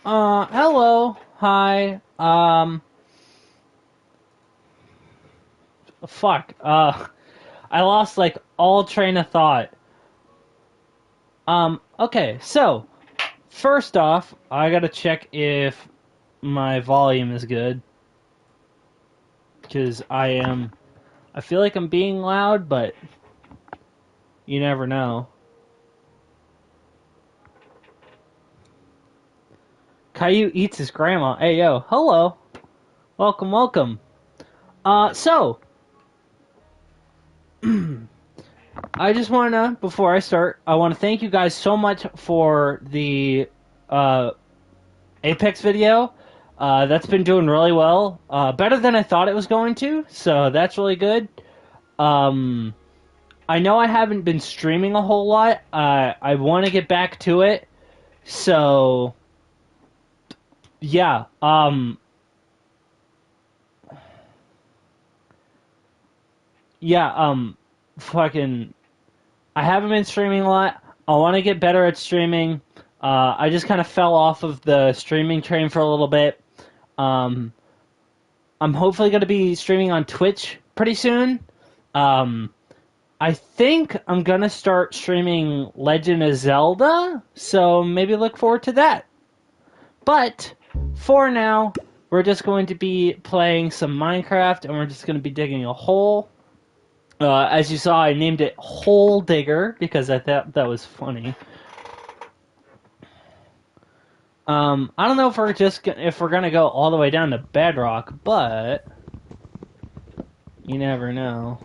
Hello. Hi. Fuck. I lost like all train of thought. Okay, so first off, I gotta check if my volume is good because I feel like I'm being loud, but you never know. Caillou eats his grandma. Hey yo, hello. Welcome, welcome. So I just wanna before I start, I wanna thank you guys so much for the uh Apex video. That's been doing really well. Better than I thought it was going to, so that's really good. Um, I know I haven't been streaming a whole lot. I want to get back to it. So, yeah. Yeah, fucking. I haven't been streaming a lot. I want to get better at streaming. I just kind of fell off of the streaming train for a little bit. Um, I'm hopefully going to be streaming on Twitch pretty soon. Um, I think I'm gonna start streaming Legend of Zelda, so maybe look forward to that. But for now, we're just going to be playing some Minecraft, and we're just going to be digging a hole. As you saw, I named it Hole Digger because I thought that was funny. I don't know if if we're gonna go all the way down to Bedrock, but you never know.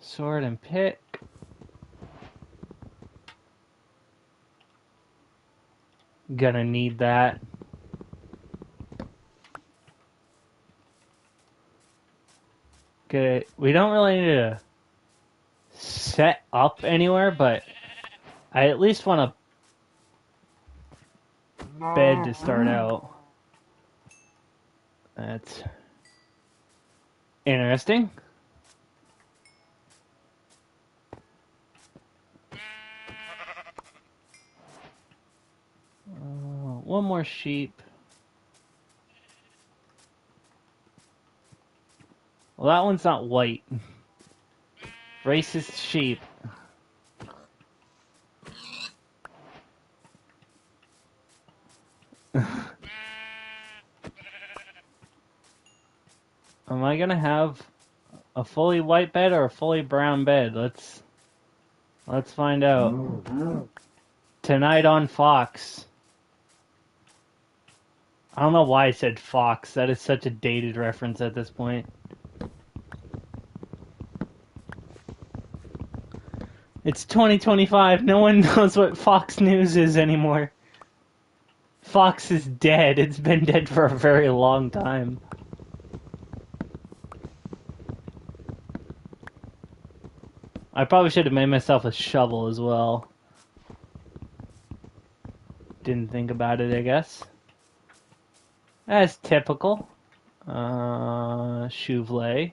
Sword and pick. Gonna need that. Good. We don't really need to set up anywhere, but I at least want a bed to start out. That's interesting. One more sheep. Well, that one's not white. Racist sheep. Am I gonna have a fully white bed or a fully brown bed? Let's find out. Tonight on Fox. I don't know why I said Fox. That is such a dated reference at this point. It's 2025. No one knows what Fox News is anymore. Fox is dead. It's been dead for a very long time. I probably should have made myself a shovel as well. Didn't think about it, I guess. As typical. Chouvelet.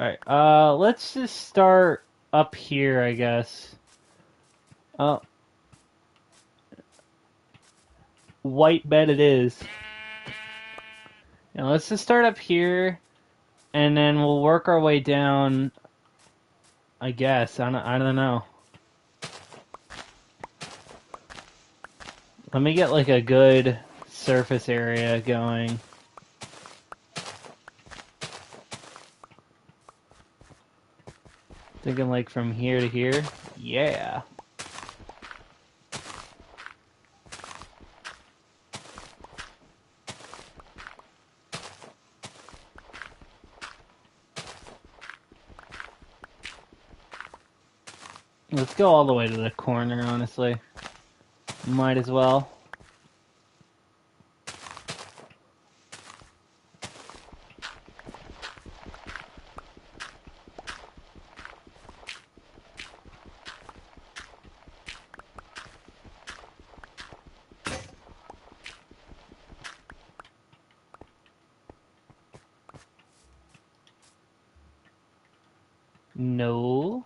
Alright, let's just start up here, I guess. Oh, white bed it is. Now let's just start up here, and then we'll work our way down, I guess. I don't know. Let me get like a good surface area going. Thinking like from here to here. Yeah. Let's go all the way to the corner, honestly. Might as well. No,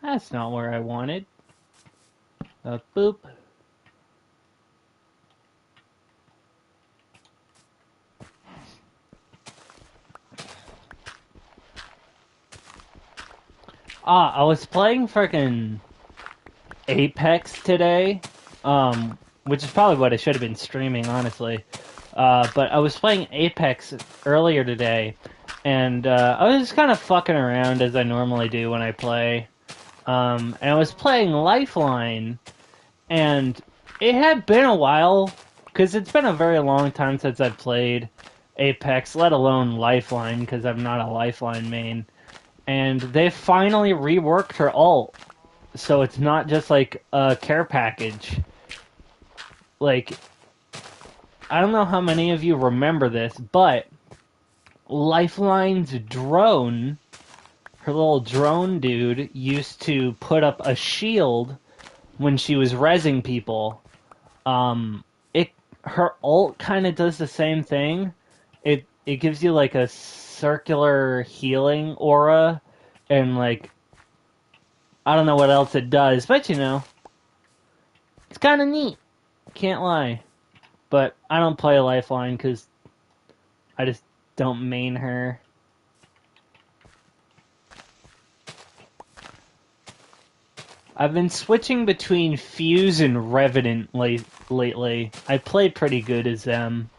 that's not where I wanted. Boop. I was playing frickin' Apex today, which is probably what I should have been streaming, honestly. But I was playing Apex earlier today, and I was just kind of fucking around as I normally do when I play. And I was playing Lifeline, and it had been a while, because it's been a very long time since I've played Apex, let alone Lifeline, because I'm not a Lifeline main. And they finally reworked her ult, so it's not just like a care package. Like, I don't know how many of you remember this, but Lifeline's drone, her little drone dude, used to put up a shield when she was rezzing people. It her ult kind of does the same thing. It gives you like a circular healing aura, and like I don't know what else it does, but you know, it's kind of neat. Can't lie. But I don't play Lifeline because I just don't main her. I've been switching between Fuse and Revenant lately. I play pretty good as them.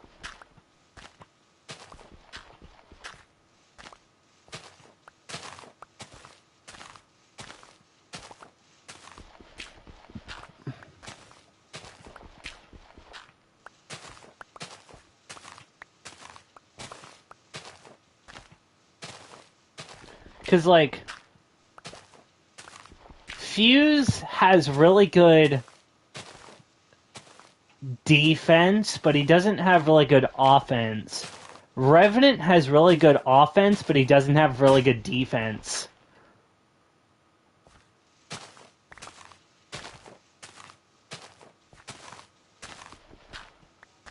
Because, like, Fuse has really good defense, but he doesn't have really good offense. Revenant has really good offense, but he doesn't have really good defense.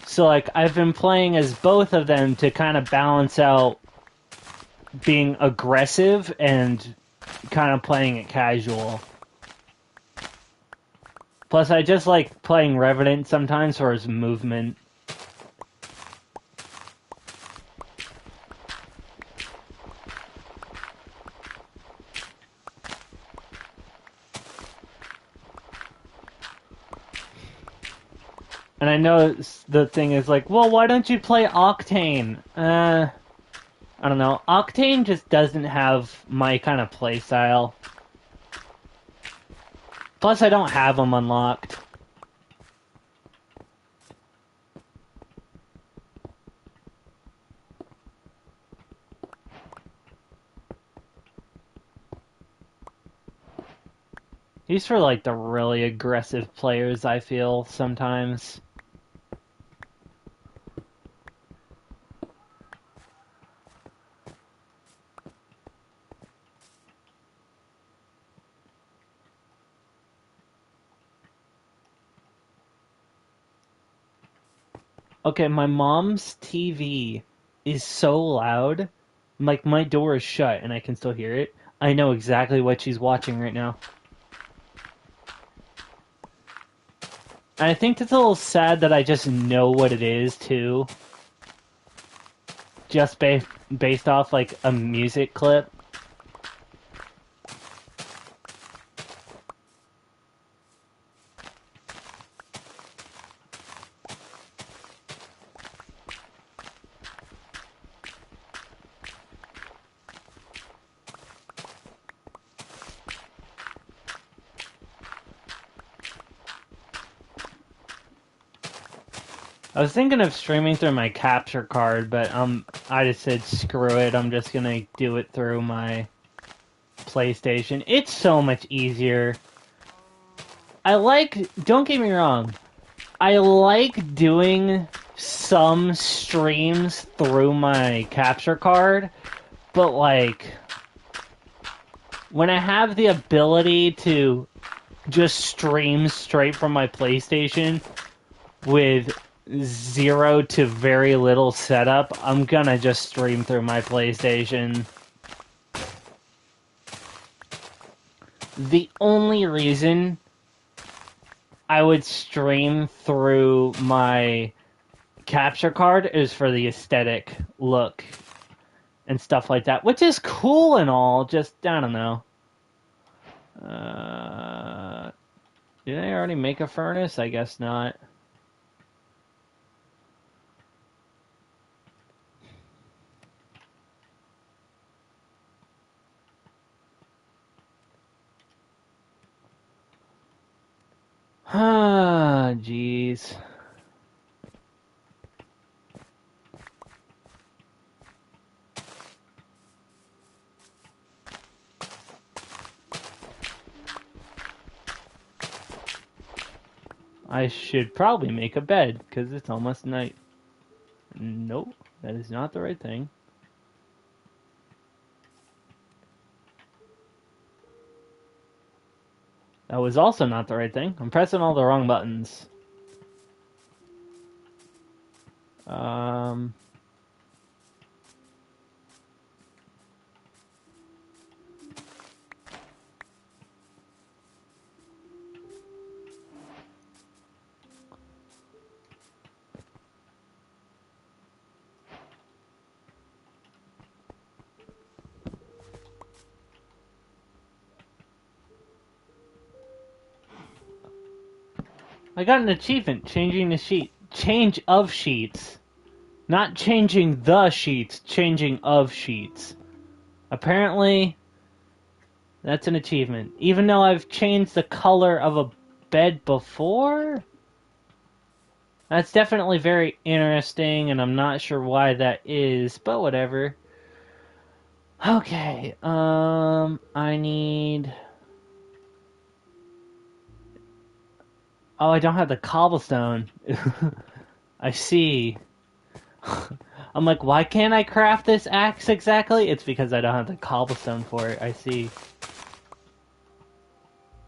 So, like, I've been playing as both of them to kind of balance out being aggressive and kind of playing it casual. Plus, I just like playing Revenant sometimes for his movement. And I know the thing is like, well, why don't you play Octane? I don't know. Octane just doesn't have my kind of playstyle. Plus, I don't have him unlocked. He's for, like, the really aggressive players, I feel, sometimes. Okay, my mom's TV is so loud. Like, my door is shut and I can still hear it. I know exactly what she's watching right now. And I think it's a little sad that I just know what it is, too. Just based off, like, a music clip. I was thinking of streaming through my capture card, but I just said screw it. I'm just gonna do it through my PlayStation. It's so much easier. Don't get me wrong, I like doing some streams through my capture card, but like when I have the ability to just stream straight from my PlayStation with zero to very little setup, I'm gonna just stream through my PlayStation. The only reason I would stream through my capture card is for the aesthetic look and stuff like that, which is cool and all, just, I don't know. Did I already make a furnace? I guess not. Ah, jeez. I should probably make a bed, because it's almost night. Nope, that is not the right thing. That was also not the right thing. I'm pressing all the wrong buttons. Um... I got an achievement, changing the sheet. Change of sheets. Not changing the sheets, changing of sheets. Apparently, that's an achievement. Even though I've changed the color of a bed before? That's definitely very interesting, and I'm not sure why that is, but whatever. Okay, I need... Oh, I don't have the cobblestone. I see. I'm like, why can't I craft this axe exactly? It's because I don't have the cobblestone for it. I see.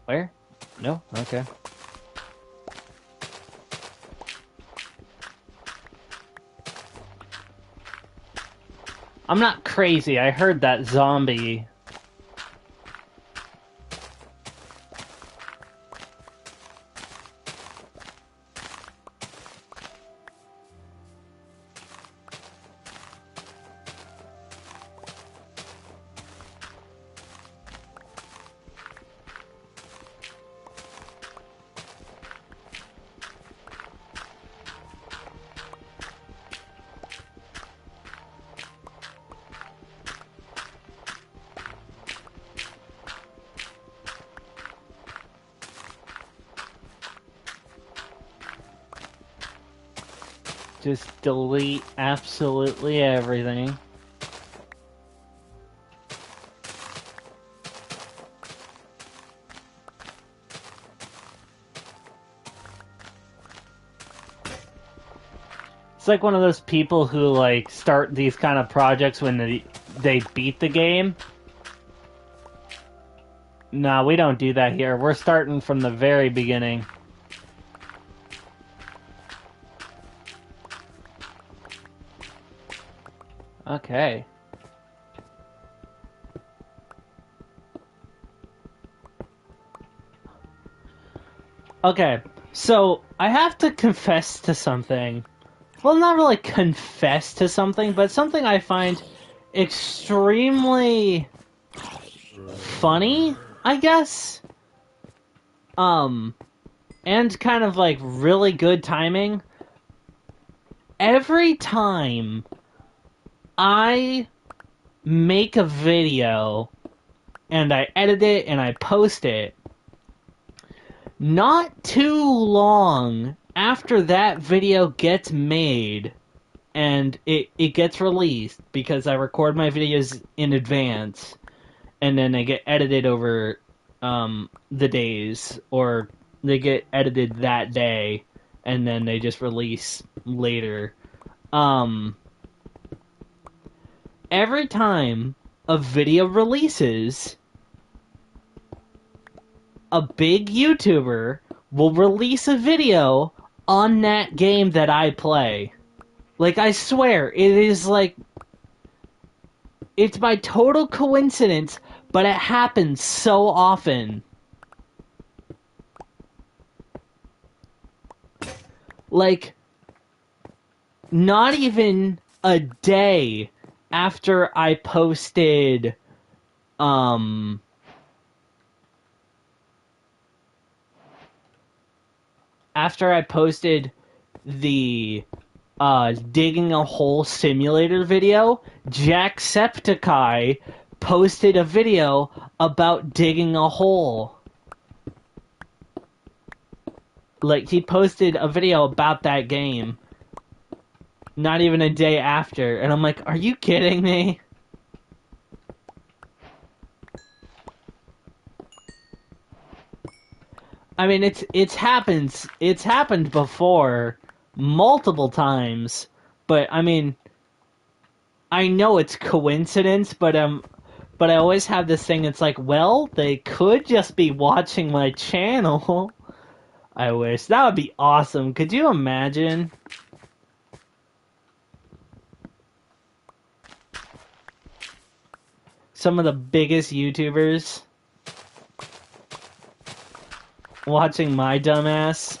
Where? No? Okay. I'm not crazy. I heard that zombie. Just delete absolutely everything. It's like one of those people who like start these kind of projects when they beat the game. Nah, we don't do that here. We're starting from the very beginning. Okay. Okay, so I have to confess to something. Well, not really confess to something, but something I find extremely funny, I guess. And kind of like really good timing. Every time I make a video and I edit it and I post it, not too long after that video gets made and it gets released, because I record my videos in advance and then they get edited over the days, or they get edited that day and then they just release later. Every time a video releases, a big YouTuber will release a video on that game that I play. Like, I swear, it is like... It's by total coincidence, but it happens so often. Like, not even a day after I posted, um, after I posted the digging a hole simulator video, Jacksepticeye posted a video about digging a hole. Like, he posted a video about that game not even a day after, and I'm like, are you kidding me? I mean, it's happened before multiple times, but I mean, I know it's coincidence, but I always have this thing. It's like, well, they could just be watching my channel. I wish that would be awesome. Could you imagine? Some of the biggest YouTubers watching my dumbass.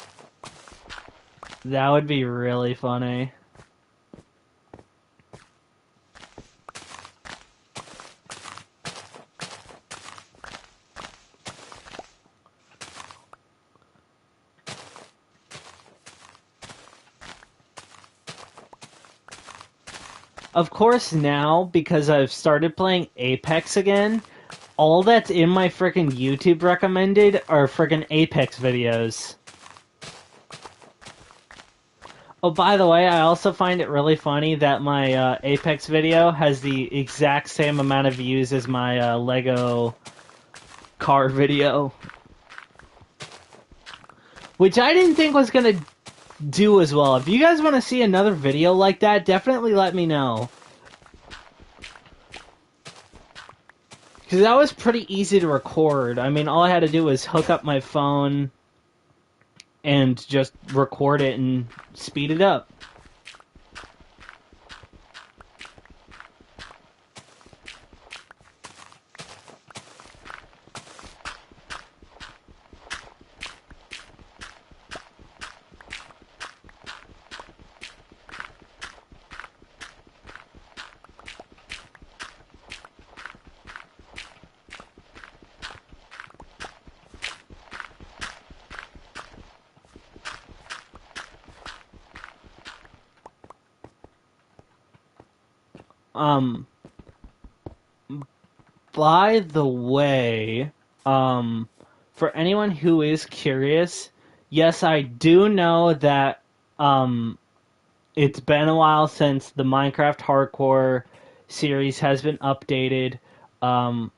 That would be really funny. Of course, now, because I've started playing Apex again, all that's in my frickin' YouTube recommended are frickin' Apex videos. Oh, by the way, I also find it really funny that my Apex video has the exact same amount of views as my Lego car video. Which I didn't think was gonna do as well. If you guys want to see another video like that, definitely let me know. Because that was pretty easy to record. I mean, all I had to do was hook up my phone and just record it and speed it up. Um, by the way, for anyone who is curious, yes, I do know that, it's been a while since the Minecraft Hardcore series has been updated. Um,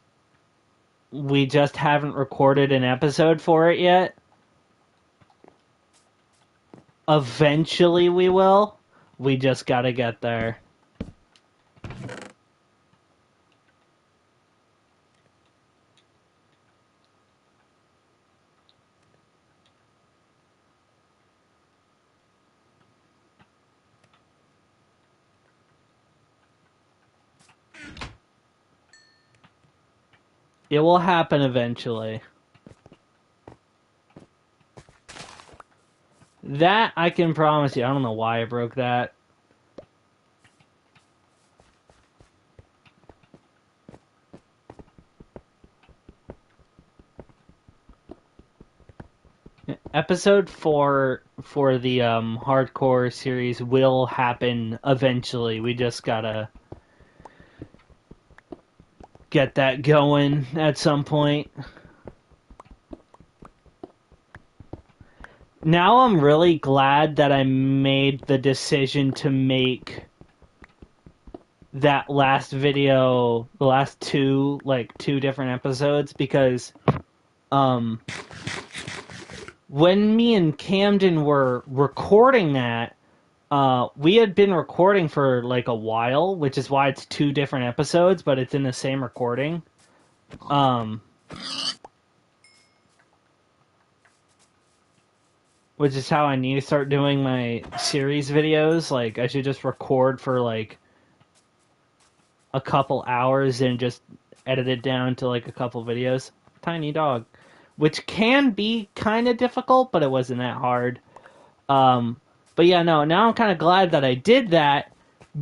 we just haven't recorded an episode for it yet. Eventually we will. We just gotta get there. It will happen eventually. That I can promise you. I don't know why I broke that. Episode 4 for the hardcore series will happen eventually. We just gotta get that going at some point. Now I'm really glad that I made the decision to make that last video, the last two different episodes, because when me and Camden were recording that, we had been recording for like a while, which is why it's two different episodes, but it's in the same recording. Which is how I need to start doing my series videos. Like, I should just record for like a couple hours and just edit it down to like a couple videos. Tiny dog, which can be kind of difficult, but it wasn't that hard. Um, but yeah, no. Now I'm kind of glad that I did that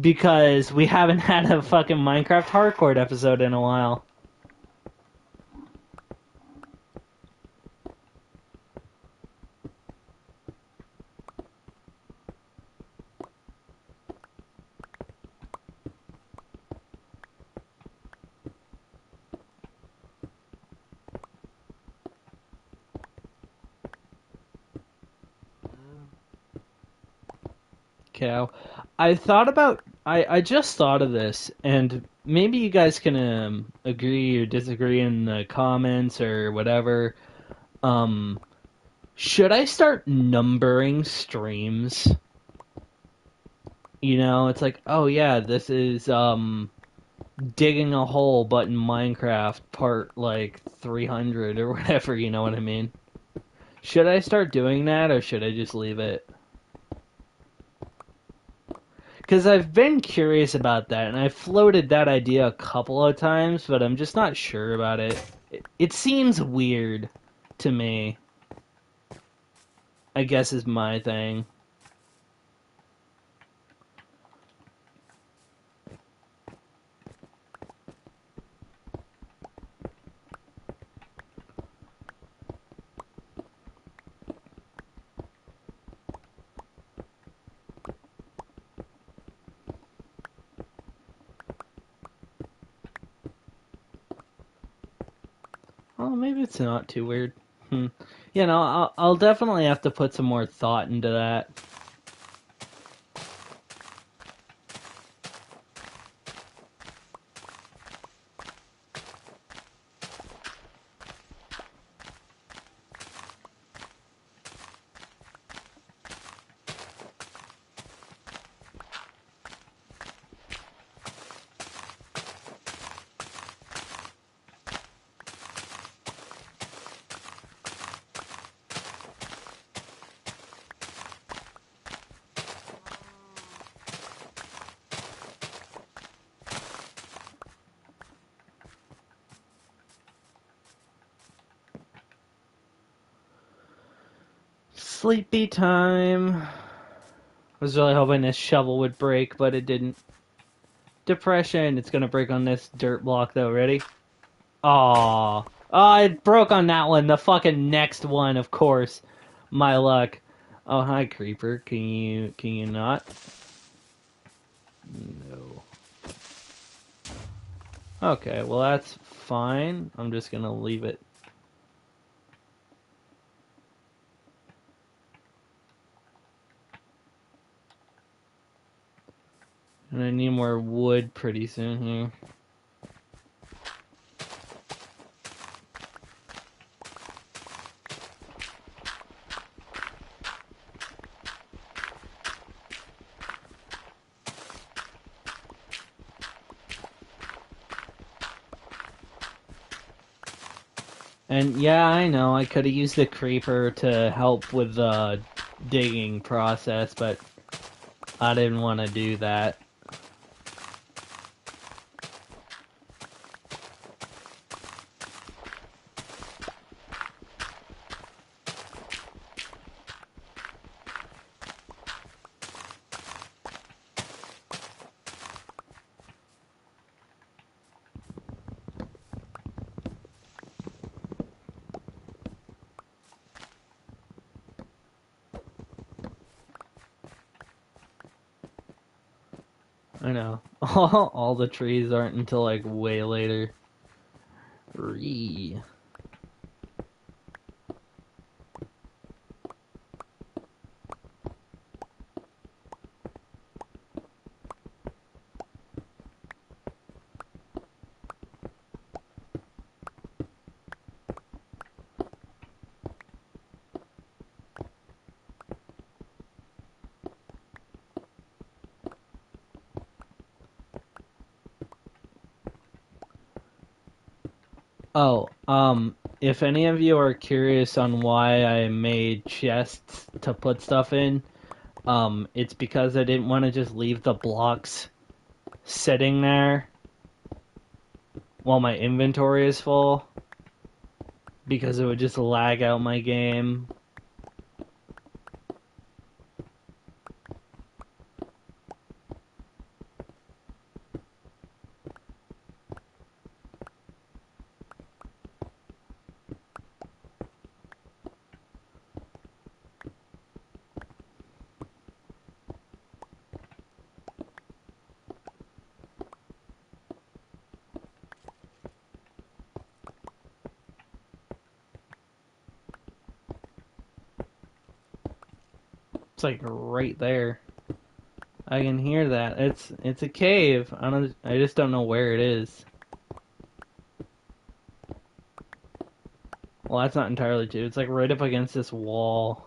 because we haven't had a fucking Minecraft hardcore episode in a while. Cow. I thought about. I just thought of this, and maybe you guys can agree or disagree in the comments or whatever. Um, should I start numbering streams? You know, it's like, oh yeah, this is digging a hole, but in Minecraft, part like 300 or whatever. You know what I mean? Should I start doing that, or should I just leave it? Because I've been curious about that, and I've floated that idea a couple of times, but I'm just not sure about it. It seems weird to me, I guess is my thing. Well, maybe it's not too weird. Hmm. You know, I'll definitely have to put some more thought into that. Sleepy time. I was really hoping this shovel would break, but it didn't. Depression. It's gonna break on this dirt block though. Ready? Aw. Oh, it broke on that one. The fucking next one, of course. My luck. Oh, hi, creeper. Can you not? No. Okay, well that's fine. I'm just gonna leave it. And I need more wood pretty soon here. And yeah, I know I could have used the creeper to help with the digging process, but I didn't want to do that. I know. All the trees aren't until like way later. Ree. Oh, if any of you are curious on why I made chests to put stuff in, it's because I didn't want to just leave the blocks sitting there while my inventory is full because it would just lag out my game. It's like right there. I can hear that. It's a cave. I just don't know where it is. Well, that's not entirely true. It's like right up against this wall.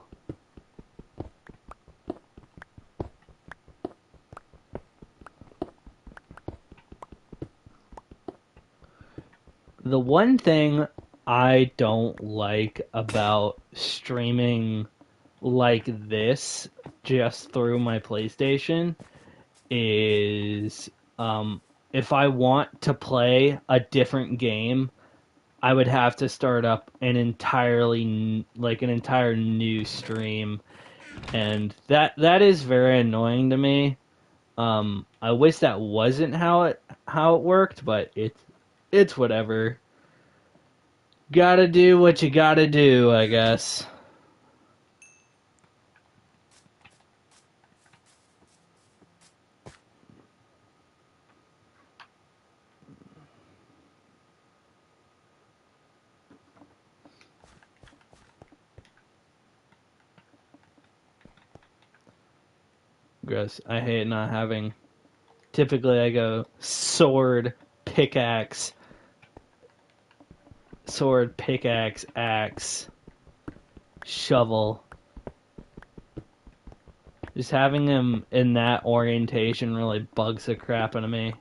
The one thing I don't like about streaming like this just through my PlayStation is if I want to play a different game, I would have to start up an like an entire new stream, and that is very annoying to me. I wish that wasn't how it worked, but it's whatever. Gotta do what you gotta do, I guess. Gross. I hate not having. Typically, I go sword, pickaxe, sword, pickaxe, axe, shovel. Just having them in that orientation really bugs the crap out of me.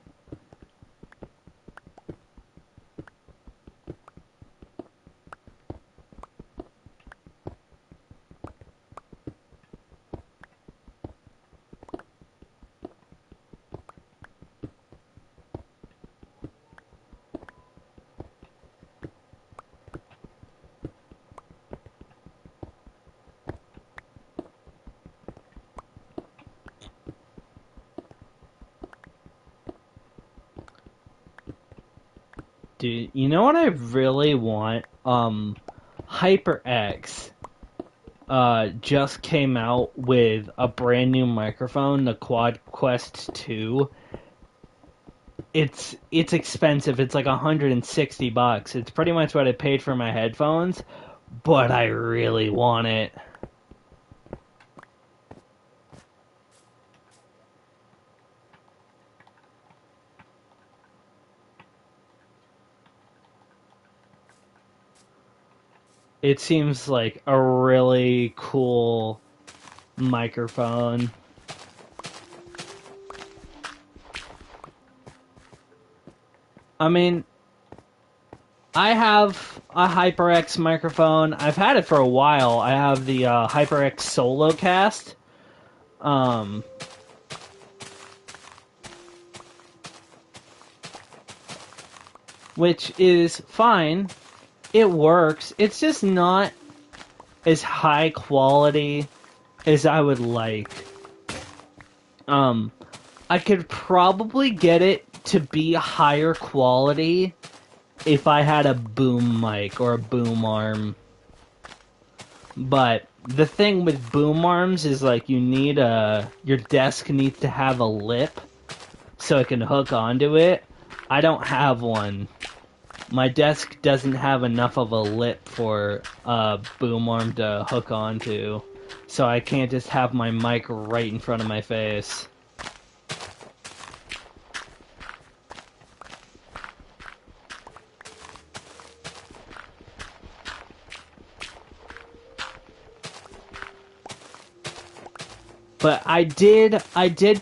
Dude, you know what I really want? HyperX just came out with a brand new microphone, the Quad Quest 2. It's expensive. It's like $160. It's pretty much what I paid for my headphones, but I really want it. It seems like a really cool microphone. I mean, I have a HyperX microphone. I've had it for a while. I have the HyperX SoloCast. Um, which is fine. It works. It's just not as high quality as I would like. Um, I could probably get it to be higher quality if I had a boom mic or a boom arm. But the thing with boom arms is like you need your desk needs to have a lip so it can hook onto it. I don't have one. My desk doesn't have enough of a lip for a boom arm to hook onto, so I can't just have my mic right in front of my face. But I did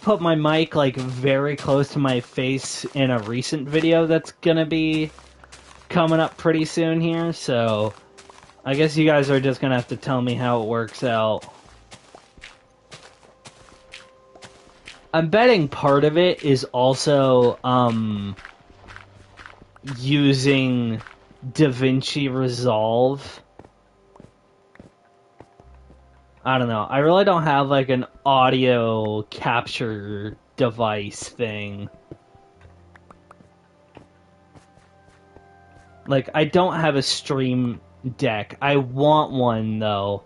put my mic like very close to my face in a recent video that's gonna be coming up pretty soon here, so I guess you guys are just gonna have to tell me how it works out. I'm betting part of it is also using DaVinci Resolve. I don't know. I really don't have like an audio capture device thing. Like, I don't have a Stream Deck. I want one though.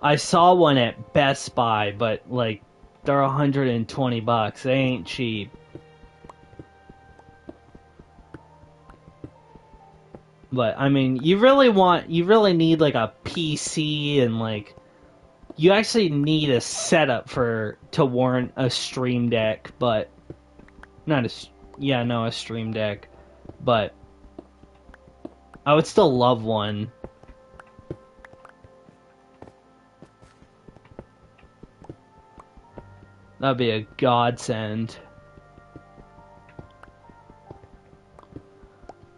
I saw one at Best Buy, but like they're $120. They ain't cheap. But I mean, you really need like a PC, and like you actually need a setup to warrant a Stream Deck, but not a yeah, no, a Stream Deck. But I would still love one. That'd be a godsend.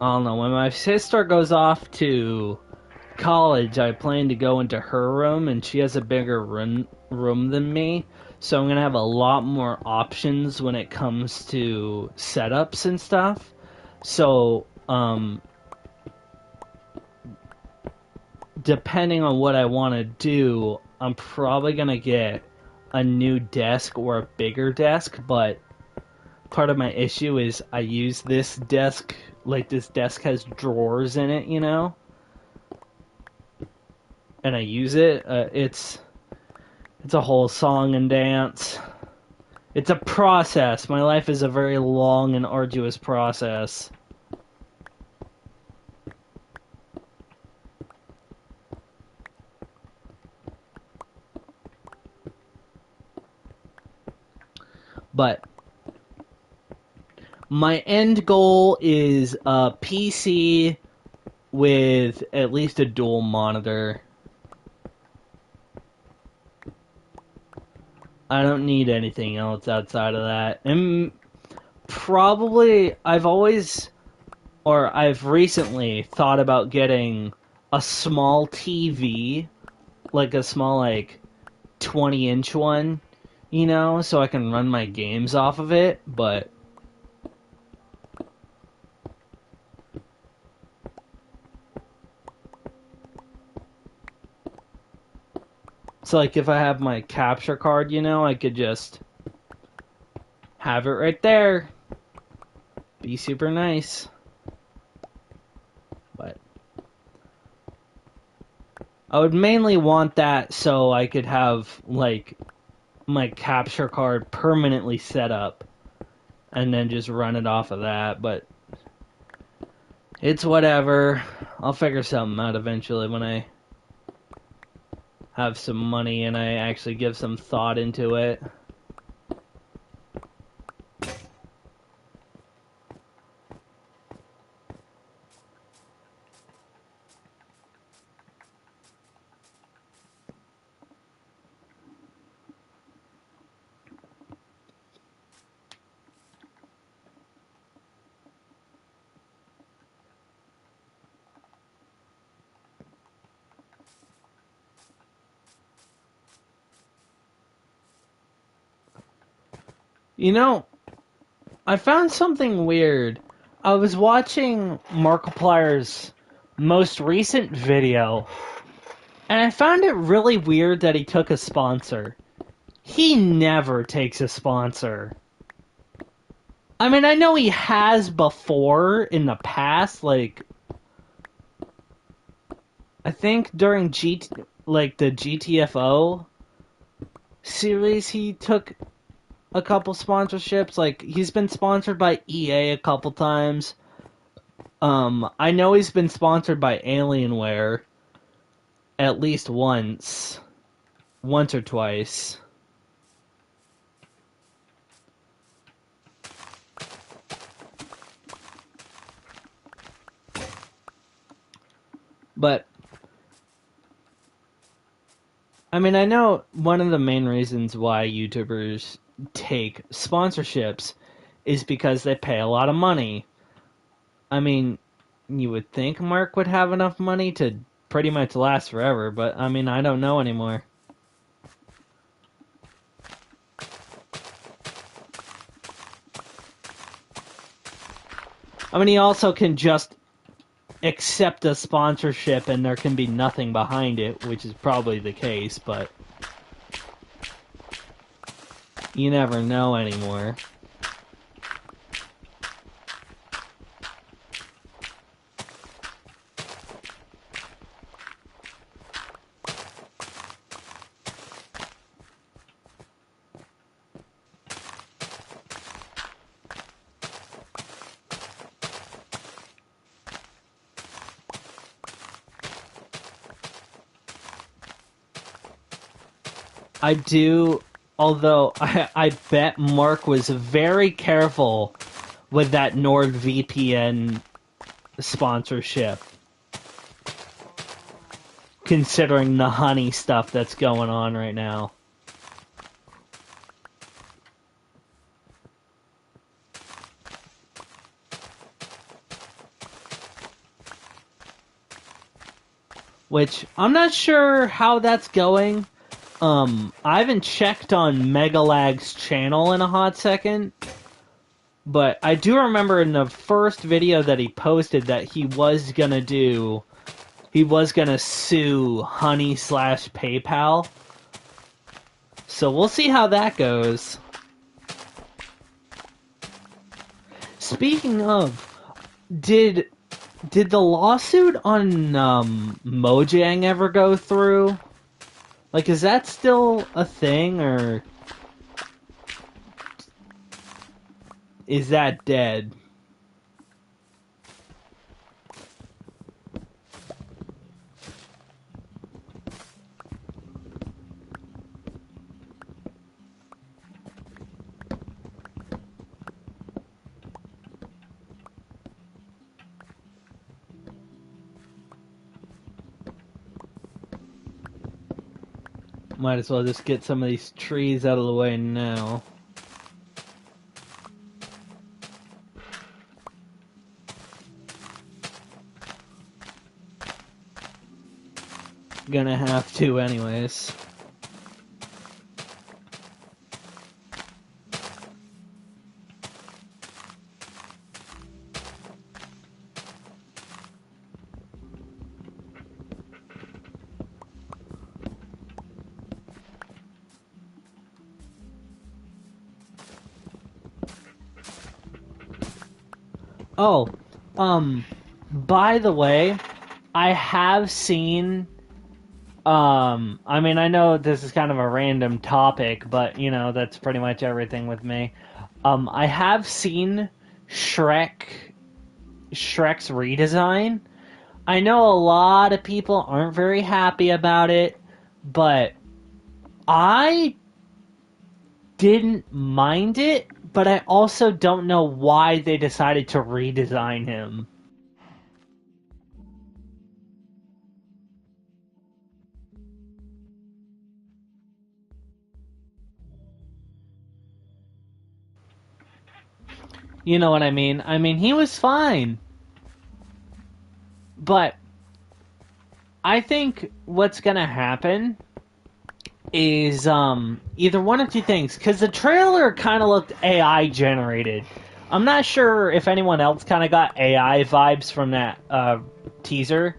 I don't know, when my sister goes off to college, I plan to go into her room, and she has a bigger room than me, so I'm gonna have a lot more options when it comes to setups and stuff. So, depending on what I want to do, I'm probably gonna get a new desk or a bigger desk, but part of my issue is I use this desk, like this desk has drawers in it, you know? And I use it. It's a whole song and dance. It's a process. My life is a very long and arduous process. But my end goal is a PC with at least a dual monitor. I don't need anything else outside of that. And probably I've recently thought about getting a small TV, like a small, like 20-inch one, you know, so I can run my games off of it, but so like if I have my capture card, you know, I could just have it right there. Be super nice. But I would mainly want that so I could have like my capture card permanently set up and then just run it off of that, but it's whatever. I'll figure something out eventually when I have some money and I actually give some thought into it. You know, I found something weird. I was watching Markiplier's most recent video, and I found it really weird that he took a sponsor. He never takes a sponsor. I mean, I know he has before in the past, like I think during like the GTFO series, he took a couple sponsorships. Like he's been sponsored by EA a couple times. I know he's been sponsored by Alienware at least once or twice. But I mean, I know one of the main reasons why YouTubers take sponsorships is because they pay a lot of money. I mean, you would think Mark would have enough money to pretty much last forever, but I mean, I don't know anymore. I mean, he also can just accept a sponsorship and there can be nothing behind it, which is probably the case, but you never know anymore. I do, although I bet Mark was very careful with that NordVPN sponsorship, considering the honey stuff that's going on right now. Which, I'm not sure how that's going. I haven't checked on Megalag's channel in a hot second, but I do remember in the first video that he posted that he was gonna sue Honey/PayPal. So we'll see how that goes. Speaking of, did the lawsuit on Mojang ever go through? Like, is that still a thing, or is that dead? Might as well just get some of these trees out of the way now. Gonna have to anyways. Oh, by the way, I have seen, I mean, I know this is kind of a random topic, but, you know, that's pretty much everything with me. I have seen Shrek's redesign. I know a lot of people aren't very happy about it, but I didn't mind it, but I also don't know why they decided to redesign him. You know what I mean? I mean, he was fine. But I think what's gonna happen is either one of two things, because the trailer kind of looked AI generated. I'm not sure if anyone else kind of got AI vibes from that teaser,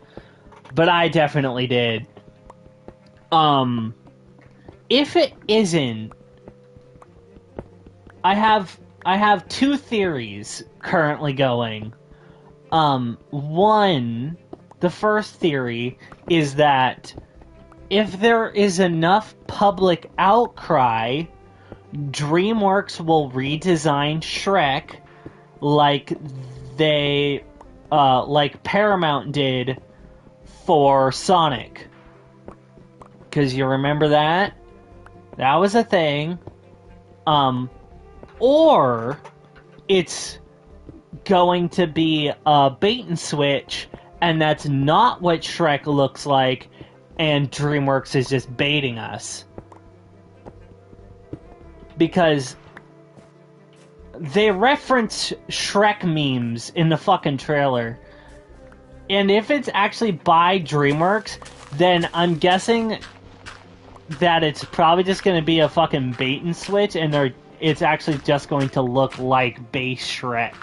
but I definitely did. If it isn't, I have two theories currently going. One, the first theory is that if there is enough public outcry, DreamWorks will redesign Shrek like like Paramount did for Sonic. Because you remember that? That was a thing. Or it's going to be a bait and switch, and that's not what Shrek looks like, and DreamWorks is just baiting us. Because they reference Shrek memes in the fucking trailer. And if it's actually by DreamWorks, then I'm guessing that it's probably just going to be a fucking bait and switch, and it's actually just going to look like base Shrek.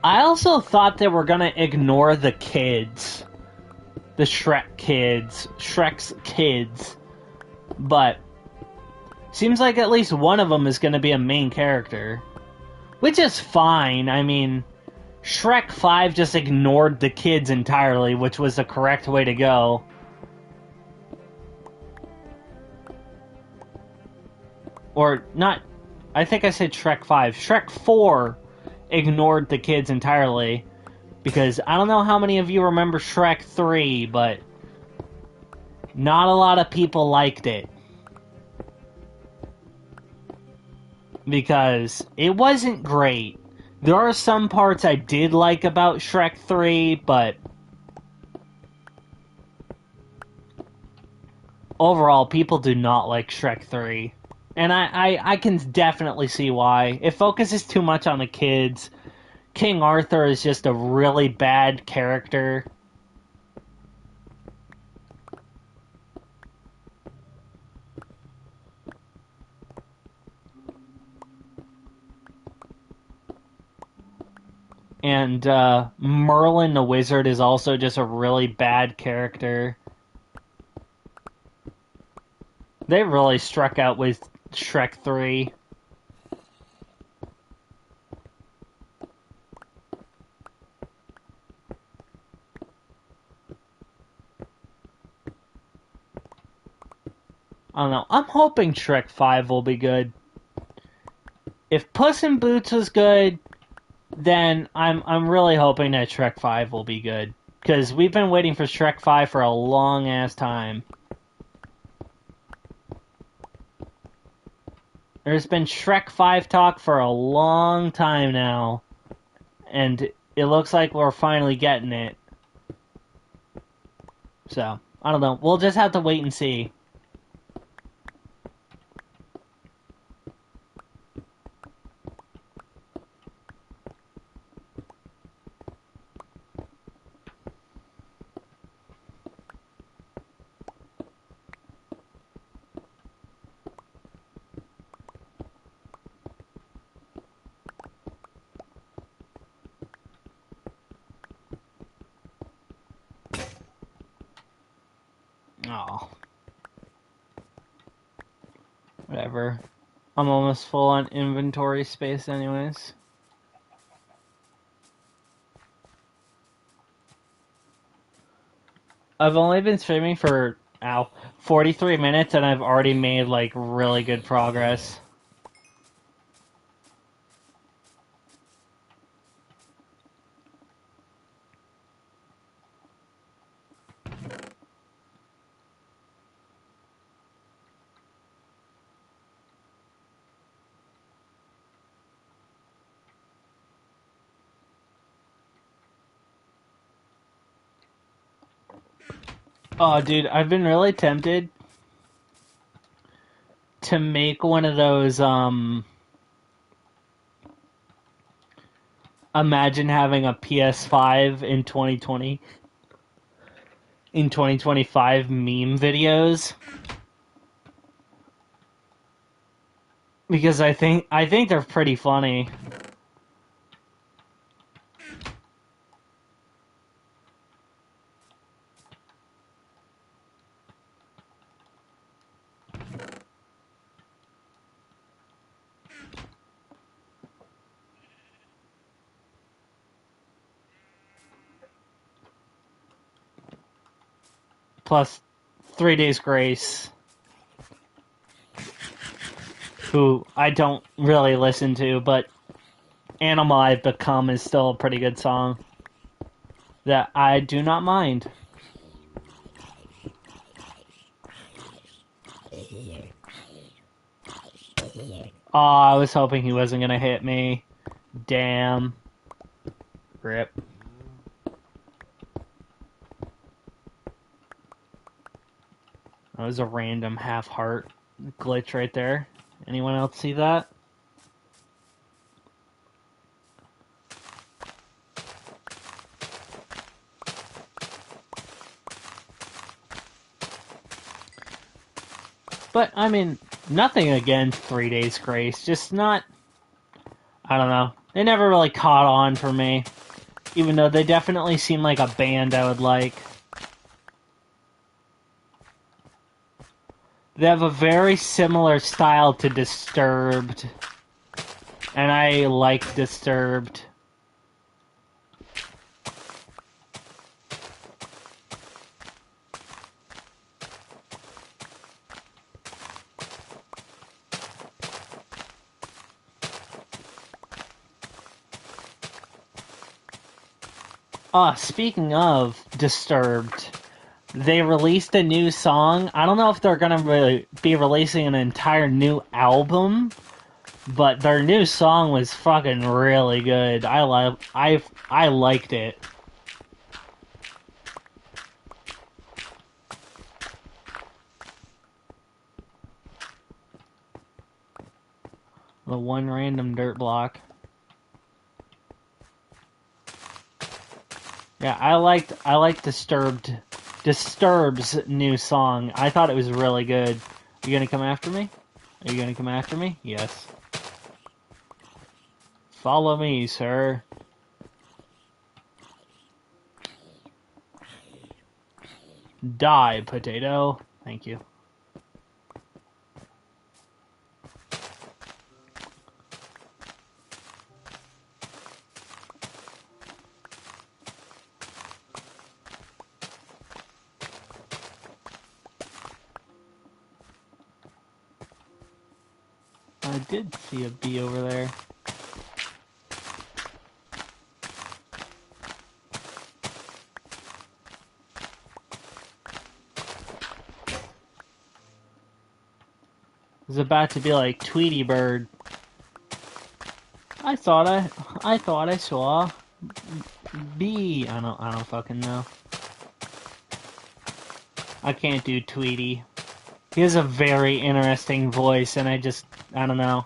I also thought they were gonna ignore the kids. The Shrek's kids. But seems like at least one of them is gonna be a main character. Which is fine. I mean, Shrek 5 just ignored the kids entirely, which was the correct way to go. Or, not... I think I said Shrek 5. Shrek 4 ignored the kids entirely. Because I don't know how many of you remember Shrek 3, but not a lot of people liked it. Because it wasn't great. There are some parts I did like about Shrek 3, but overall, people do not like Shrek 3. And I can definitely see why. It focuses too much on the kids. King Arthur is just a really bad character. And Merlin the Wizard is also just a really bad character. They really struck out with Shrek 3. I don't know. I'm hoping Shrek 5 will be good. If Puss in Boots was good, then I'm really hoping that Shrek 5 will be good. Because we've been waiting for Shrek 5 for a long ass time. There's been Shrek 5 talk for a long time now. And it looks like we're finally getting it. So, I don't know. We'll just have to wait and see. Oh. Whatever. I'm almost full on inventory space anyways. I've only been streaming for 43 minutes and I've already made like really good progress. Oh, dude, I've been really tempted to make one of those, imagine having a PS5 in 2020, in 2025 meme videos. Because I think they're pretty funny. Plus 3 Days Grace, who I don't really listen to, but Animal I've Become is still a pretty good song that I do not mind. Oh, I was hoping he wasn't gonna hit me. Damn. Rip. That was a random half heart glitch right there. Anyone else see that? But, I mean, nothing against 3 Days Grace. Just not... I don't know. They never really caught on for me, even though they definitely seem like a band I would like. They have a very similar style to Disturbed, and I like Disturbed. Speaking of Disturbed, they released a new song. I don't know if they're gonna be releasing an entire new album, but their new song was fucking really good. I liked it. The one random dirt block. Yeah, I liked Disturbed's new song. I thought it was really good. Are you gonna come after me? Are you gonna come after me? Yes. Follow me, sir. Die, potato. Thank you. I did see a bee over there. It was about to be like Tweety Bird. I thought I saw bee. I don't fucking know. I can't do Tweety. He has a very interesting voice, and I don't know.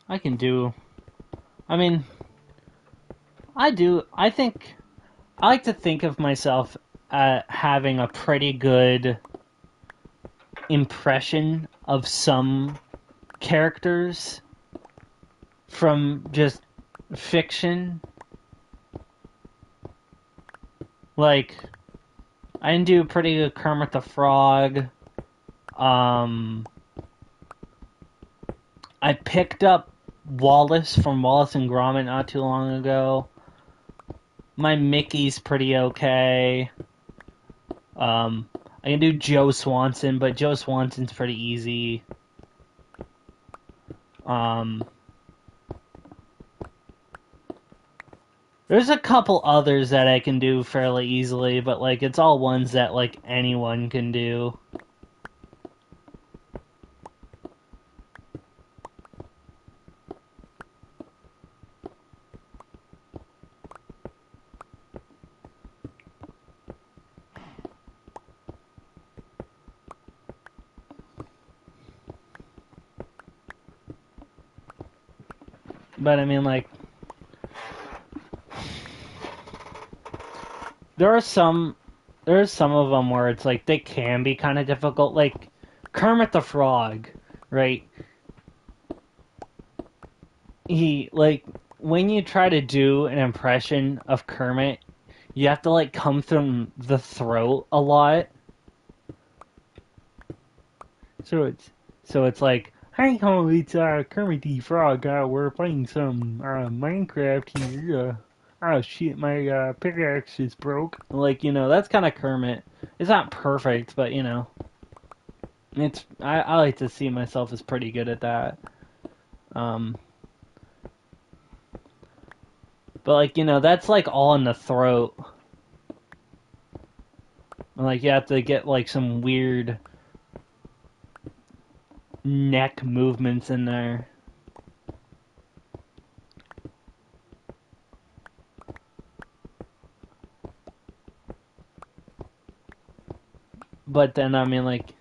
I can do. I mean, I do. I like to think of myself having a pretty good impression of some characters from just fiction. Like, I can do pretty good Kermit the Frog. Um, I picked up Wallace from Wallace and Gromit not too long ago. My Mickey's pretty okay. I can do Joe Swanson, but Joe Swanson's pretty easy. There's a couple others that I can do fairly easily, but like it's all ones that like anyone can do. But I mean, like, there are some, there's some of them where it's like they can be kind of difficult. Like Kermit the Frog, right? He like when you try to do an impression of Kermit, you have to like come from the throat a lot. So it's like, hey ho, it's Kermit the Frog. We're playing some Minecraft here. Oh shit, my pickaxe is broke. Like, that's kind of Kermit. It's not perfect, but I like to see myself as pretty good at that. Um, but like, that's like all in the throat. Like you have to get like some weird neck movements in there. But then, I mean, like,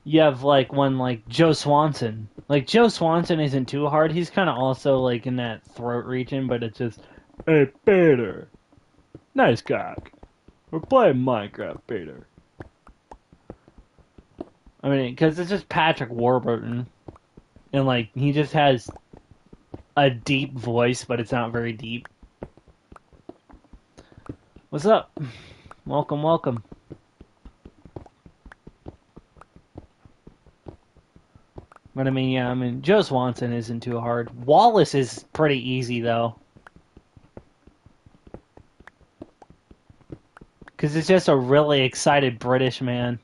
you have, like, one like Joe Swanson. Like, Joe Swanson isn't too hard. He's kind of also, like, in that throat region, but it's just, hey, Peter. Nice cock. We're playing Minecraft, Peter. I mean, because it's just Patrick Warburton. And, like, he just has a deep voice, but it's not very deep. What's up? Welcome, welcome. But I mean, yeah, I mean, Joe Swanson isn't too hard. Wallace is pretty easy, though. Because it's just a really excited British man.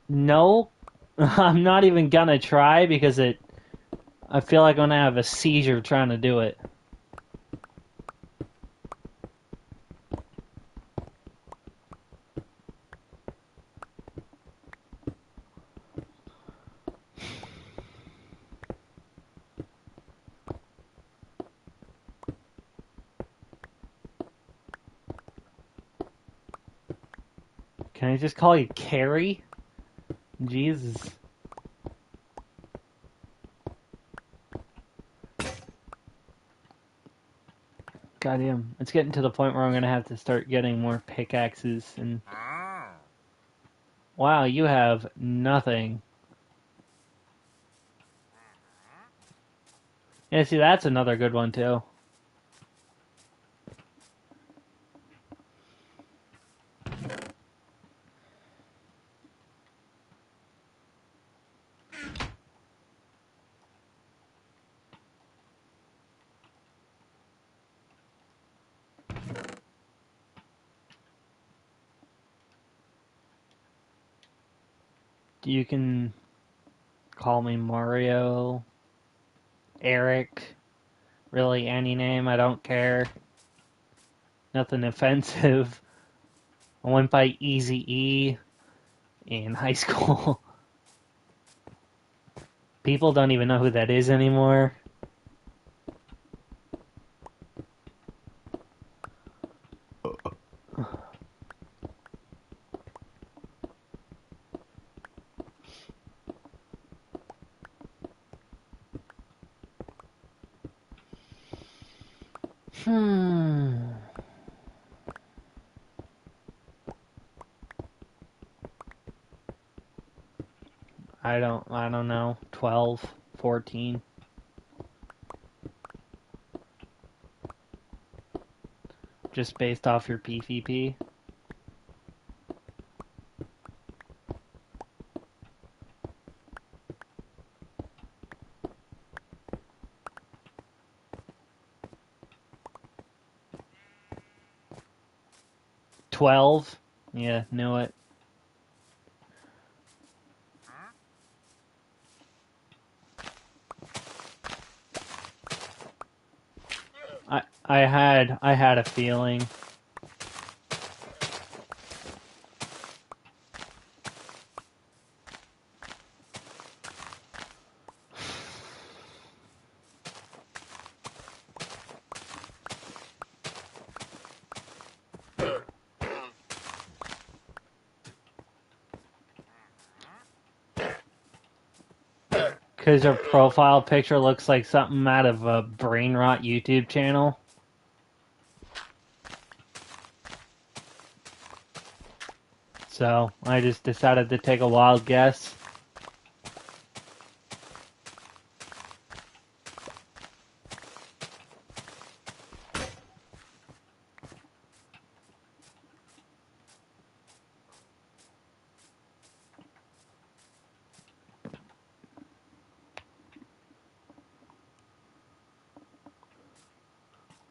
No. I'm not even gonna try because I feel like I'm gonna have a seizure trying to do it. Can I just call you Carrie? Jesus. Goddamn. It's getting to the point where I'm gonna have to start getting more pickaxes and... Wow, you have nothing. Yeah, see, that's another good one, too. You can call me Mario, Eric, really any name, I don't care. Nothing offensive. I went by Easy-E in high school. People don't even know who that is anymore. I don't know. 12, 14. Just based off your PvP. $12? Yeah, knew it. I had a feeling. Because her profile picture looks like something out of a brain rot YouTube channel. So I just decided to take a wild guess.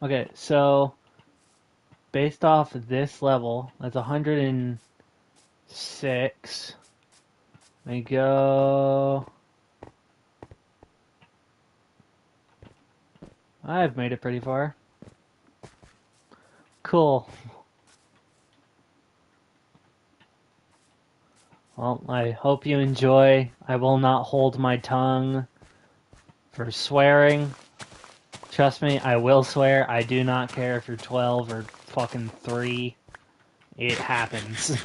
Okay, so based off of this level, that's 106. I go. I've made it pretty far. Cool. Well, I hope you enjoy. I will not hold my tongue for swearing. Trust me, I will swear. I do not care if you're 12 or fucking 3. It happens.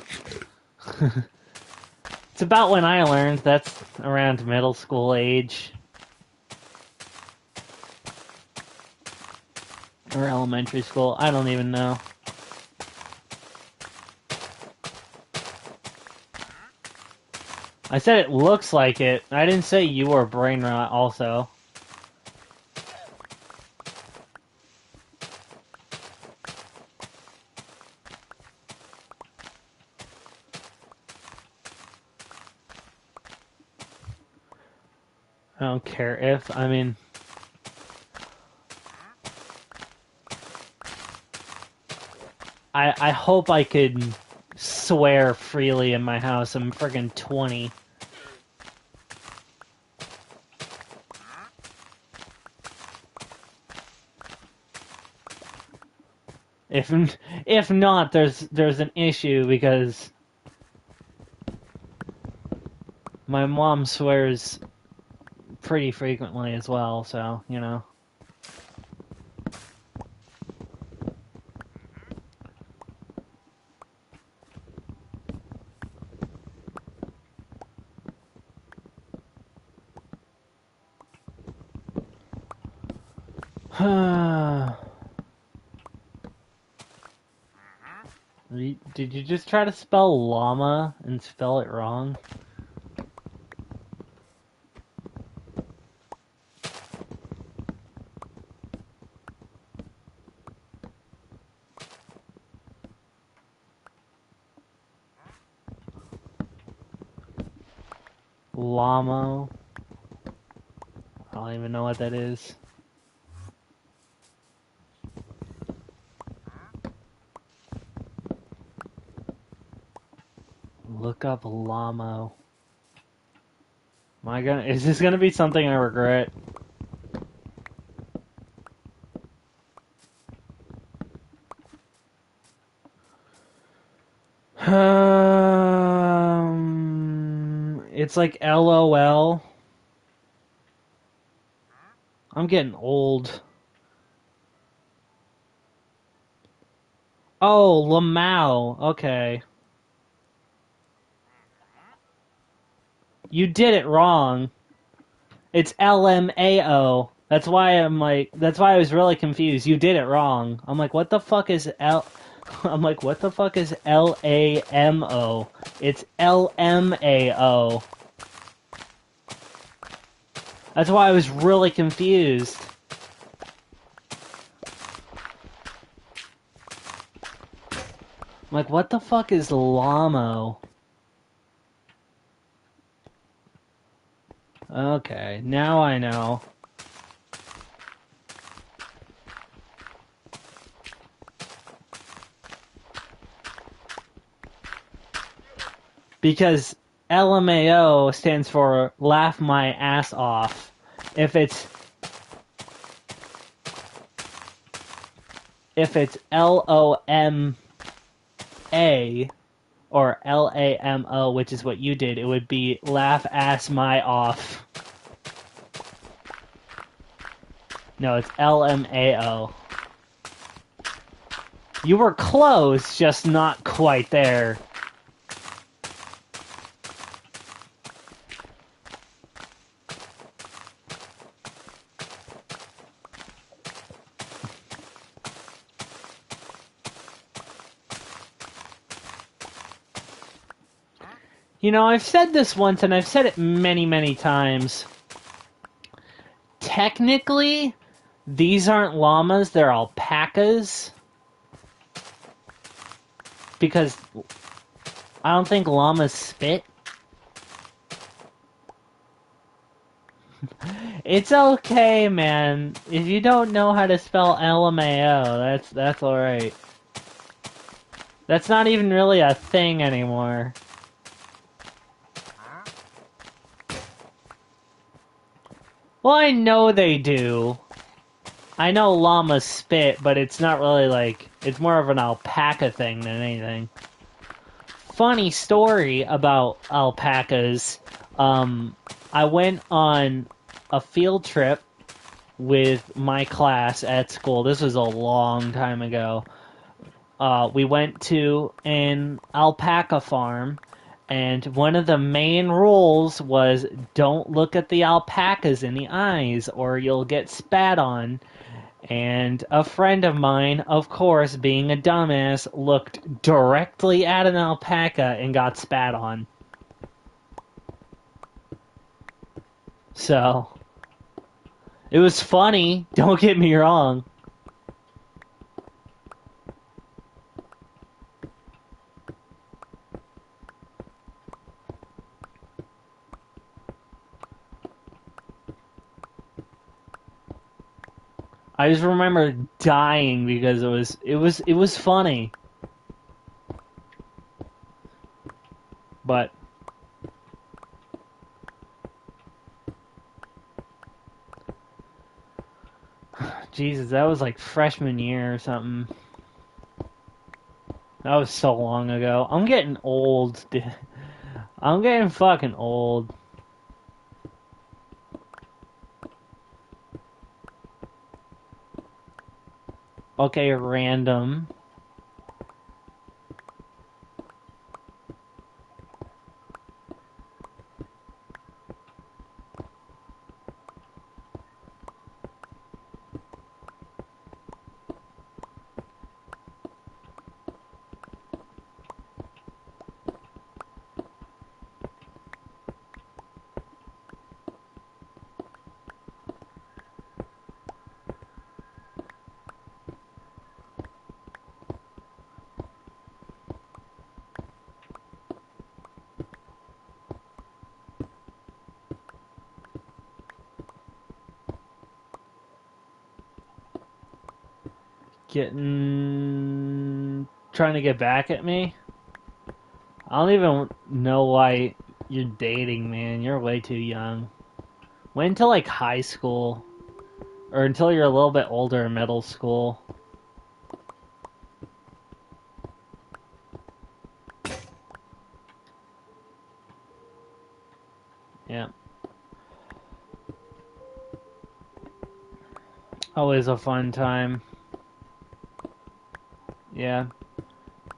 It's about when I learned. That's around middle school age. Or elementary school. I don't even know. I said it looks like it. I didn't say you were brain rot also. I don't care if, I mean... I hope I could swear freely in my house. I'm friggin' 20. If not, there's an issue because my mom swears pretty frequently as well, so, you know. Did you just try to spell llama and spell it wrong? Llamo. I don't even know what that is. Look up Llamo. Is this gonna be something I regret? It's like LOL. I'm getting old. Oh, Lamau. Okay. You did it wrong. It's LMAO. That's why I was really confused. You did it wrong. I'm like, what the fuck is I'm like, what the fuck is LAMO? It's LMAO. That's why I was really confused. I'm like, what the fuck is Lamo? Okay, now I know. Because LMAO stands for laugh my ass off. If it's LOMA or LAMO, which is what you did, it would be laugh ass my off. No, it's LMAO. You were close, just not quite there. You know, I've said this once, and I've said it many, many times. Technically, these aren't llamas, they're alpacas. Because I don't think llamas spit. It's okay, man. If you don't know how to spell LMAO, that's alright. That's not even really a thing anymore. Well, I know they do. I know llamas spit, but it's not really like... It's more of an alpaca thing than anything. Funny story about alpacas. I went on a field trip with my class at school. This was a long time ago. We went to an alpaca farm, and one of the main rules was don't look at the alpacas in the eyes or you'll get spat on. And a friend of mine, of course, being a dumbass, looked directly at an alpaca and got spat on. So, it was funny, don't get me wrong. I just remember dying because it was funny. But Jesus, that was like freshman year or something. That was so long ago. I'm getting old, dude. I'm getting fucking old. Okay, random. Trying to get back at me. I don't even know why you're dating, man. You're way too young. Wait until like high school, or until you're a little bit older in middle school. Yeah. Always a fun time. Yeah.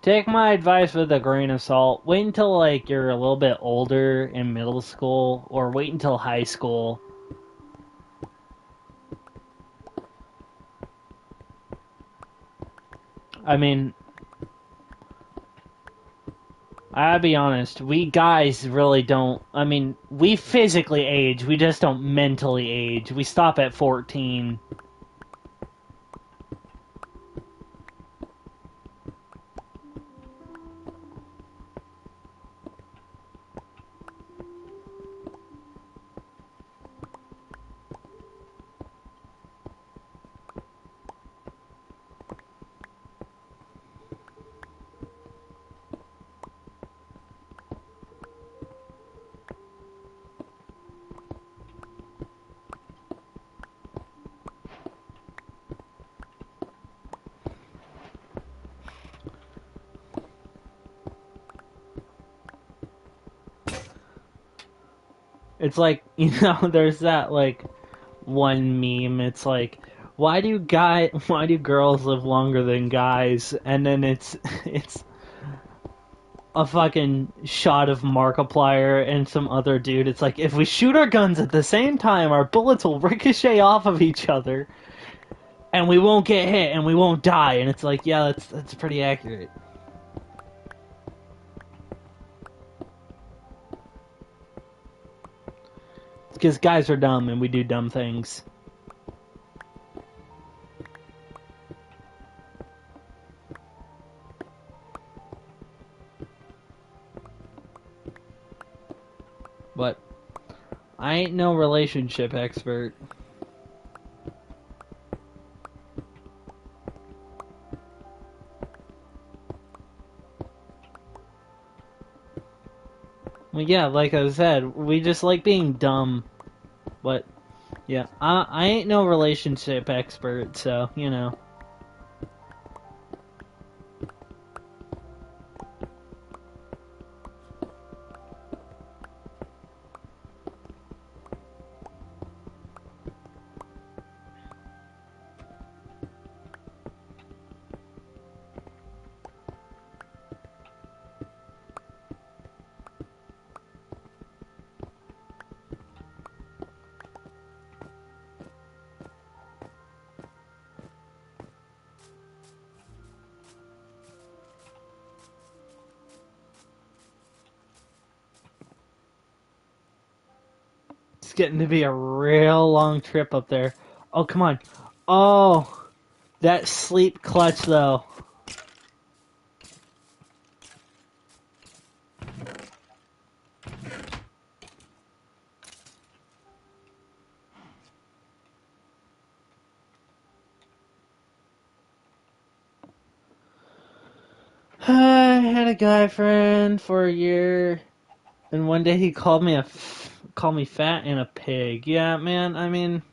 Take my advice with a grain of salt. Wait until like you're a little bit older in middle school, or wait until high school. I mean, I'll be honest, we guys really don't. I mean, we physically age, we just don't mentally age. We stop at 14. It's like, there's that like one meme. It's like, why do girls live longer than guys? And then it's a fucking shot of Markiplier and some other dude. It's like, if we shoot our guns at the same time, our bullets will ricochet off of each other, and we won't get hit, and we won't die. And it's like, yeah, that's pretty accurate. Because guys are dumb, and we do dumb things. But I ain't no relationship expert. Well, yeah, like I said, we just like being dumb. But, yeah, I ain't no relationship expert, so, getting to be a real long trip up there. Oh, come on. Oh, that sleep clutch, though. I had a guy friend for a year, and one day he called me fat and a pig. Yeah, man. I mean,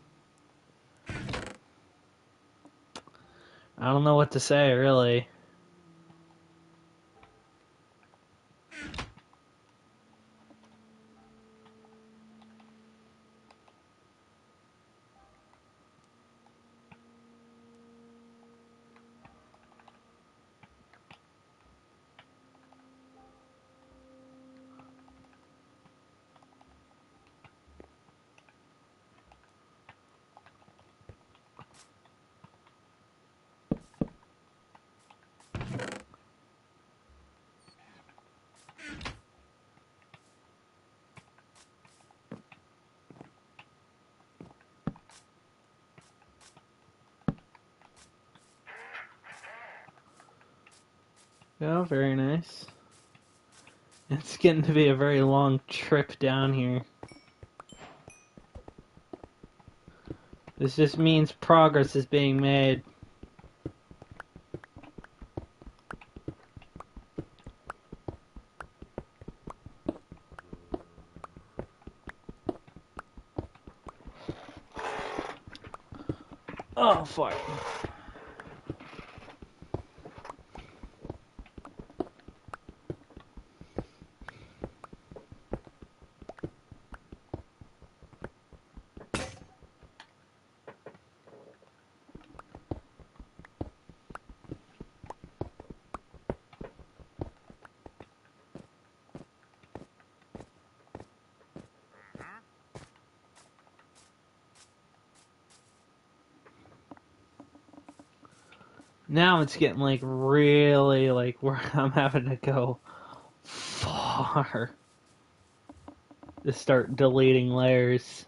I don't know what to say, really. Oh, very nice. It's getting to be a very long trip down here. This just means progress is being made. Oh, fuck. Now it's getting like really like where I'm having to go far to start deleting layers.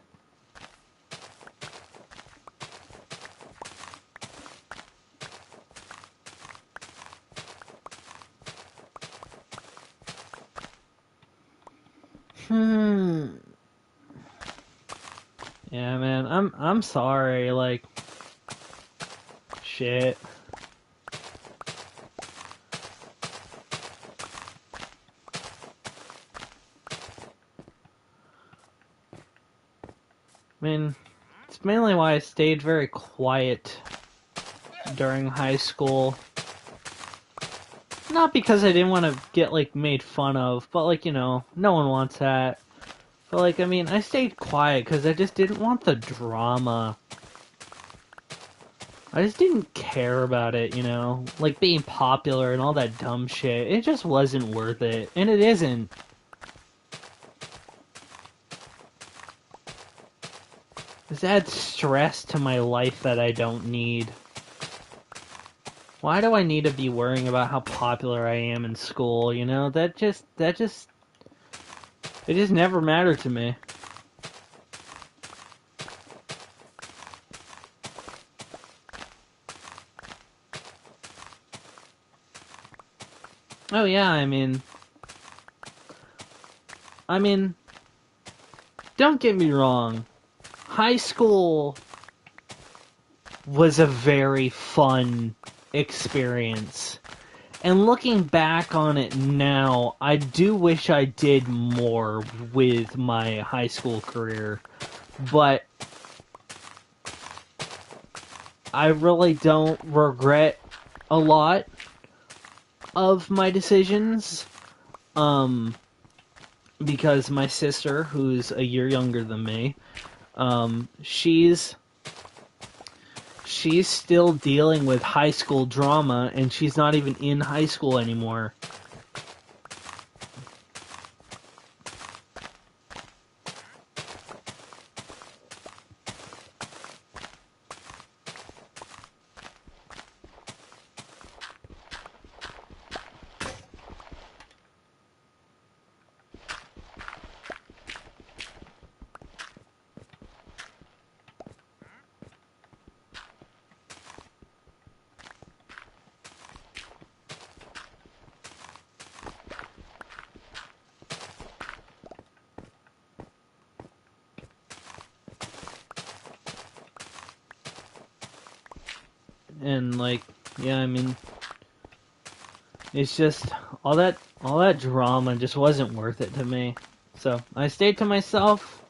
Hmm. Yeah, man. I'm sorry. Like, shit. I mean, it's mainly why I stayed very quiet during high school. Not because I didn't want to get like made fun of, but like, no one wants that. But like, I mean, I stayed quiet because I just didn't want the drama. I just didn't care about it. Like being popular and all that dumb shit. It just wasn't worth it. And it isn't. This adds stress to my life that I don't need. Why do I need to be worrying about how popular I am in school? It just never mattered to me. Oh yeah, I mean, don't get me wrong. High school was a very fun experience. And looking back on it now, I do wish I did more with my high school career. But I really don't regret a lot of my decisions. Um, because my sister, who's a year younger than me, she's still dealing with high school drama, and she's not even in high school anymore. and like, yeah, I mean, it's just all that drama just wasn't worth it to me. So I stayed to myself.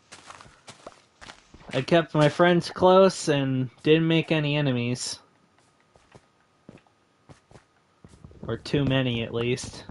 I kept my friends close and didn't make any enemies, or too many at least.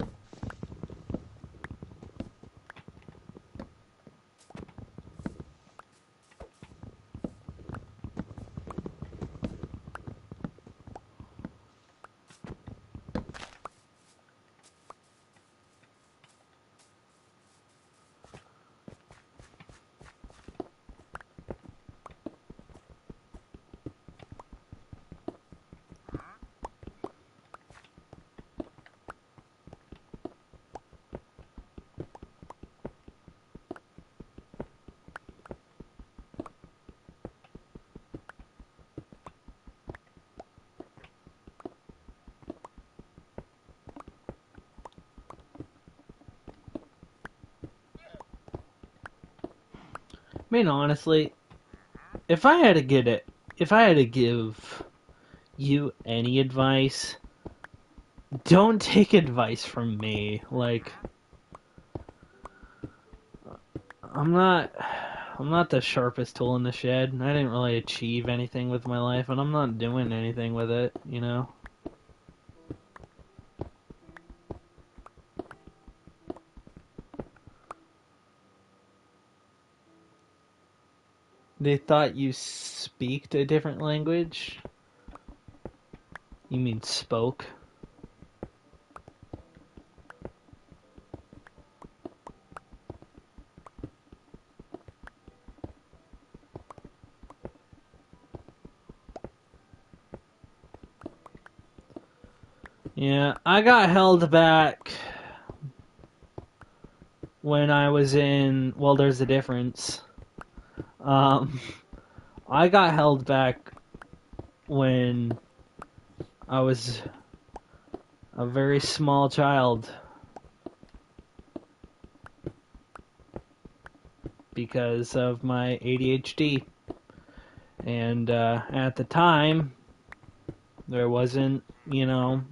I mean, honestly, if I had to get it, if I had to give you any advice, don't take advice from me. Like, I'm not I'm not the sharpest tool in the shed. I didn't really achieve anything with my life, and I'm not doing anything with it, you know? They thought you speaked a different language? You mean spoke? Yeah, I got held back when I was in. Well, there's a difference. Um, I got held back when I was a very small child because of my ADHD. And at the time, there wasn't,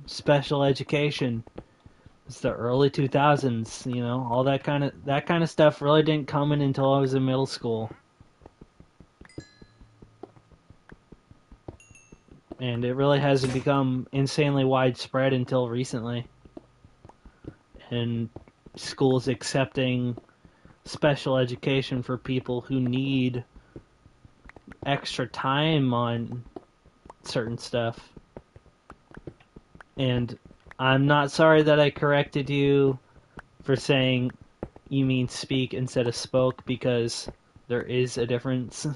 special education. It's the early 2000s, all that kind of stuff really didn't come in until I was in middle school. And it really hasn't become insanely widespread until recently. And schools accepting special education for people who need extra time on certain stuff. And I'm not sorry that I corrected you for saying you mean speak instead of spoke, because there is a difference.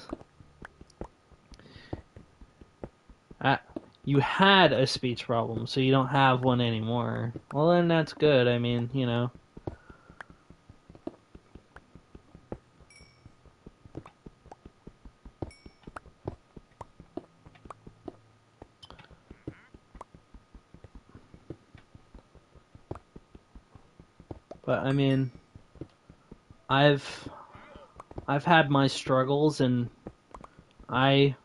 You had a speech problem, so you don't have one anymore. Well, then that's good. I mean. But I mean, I've I've had my struggles, and I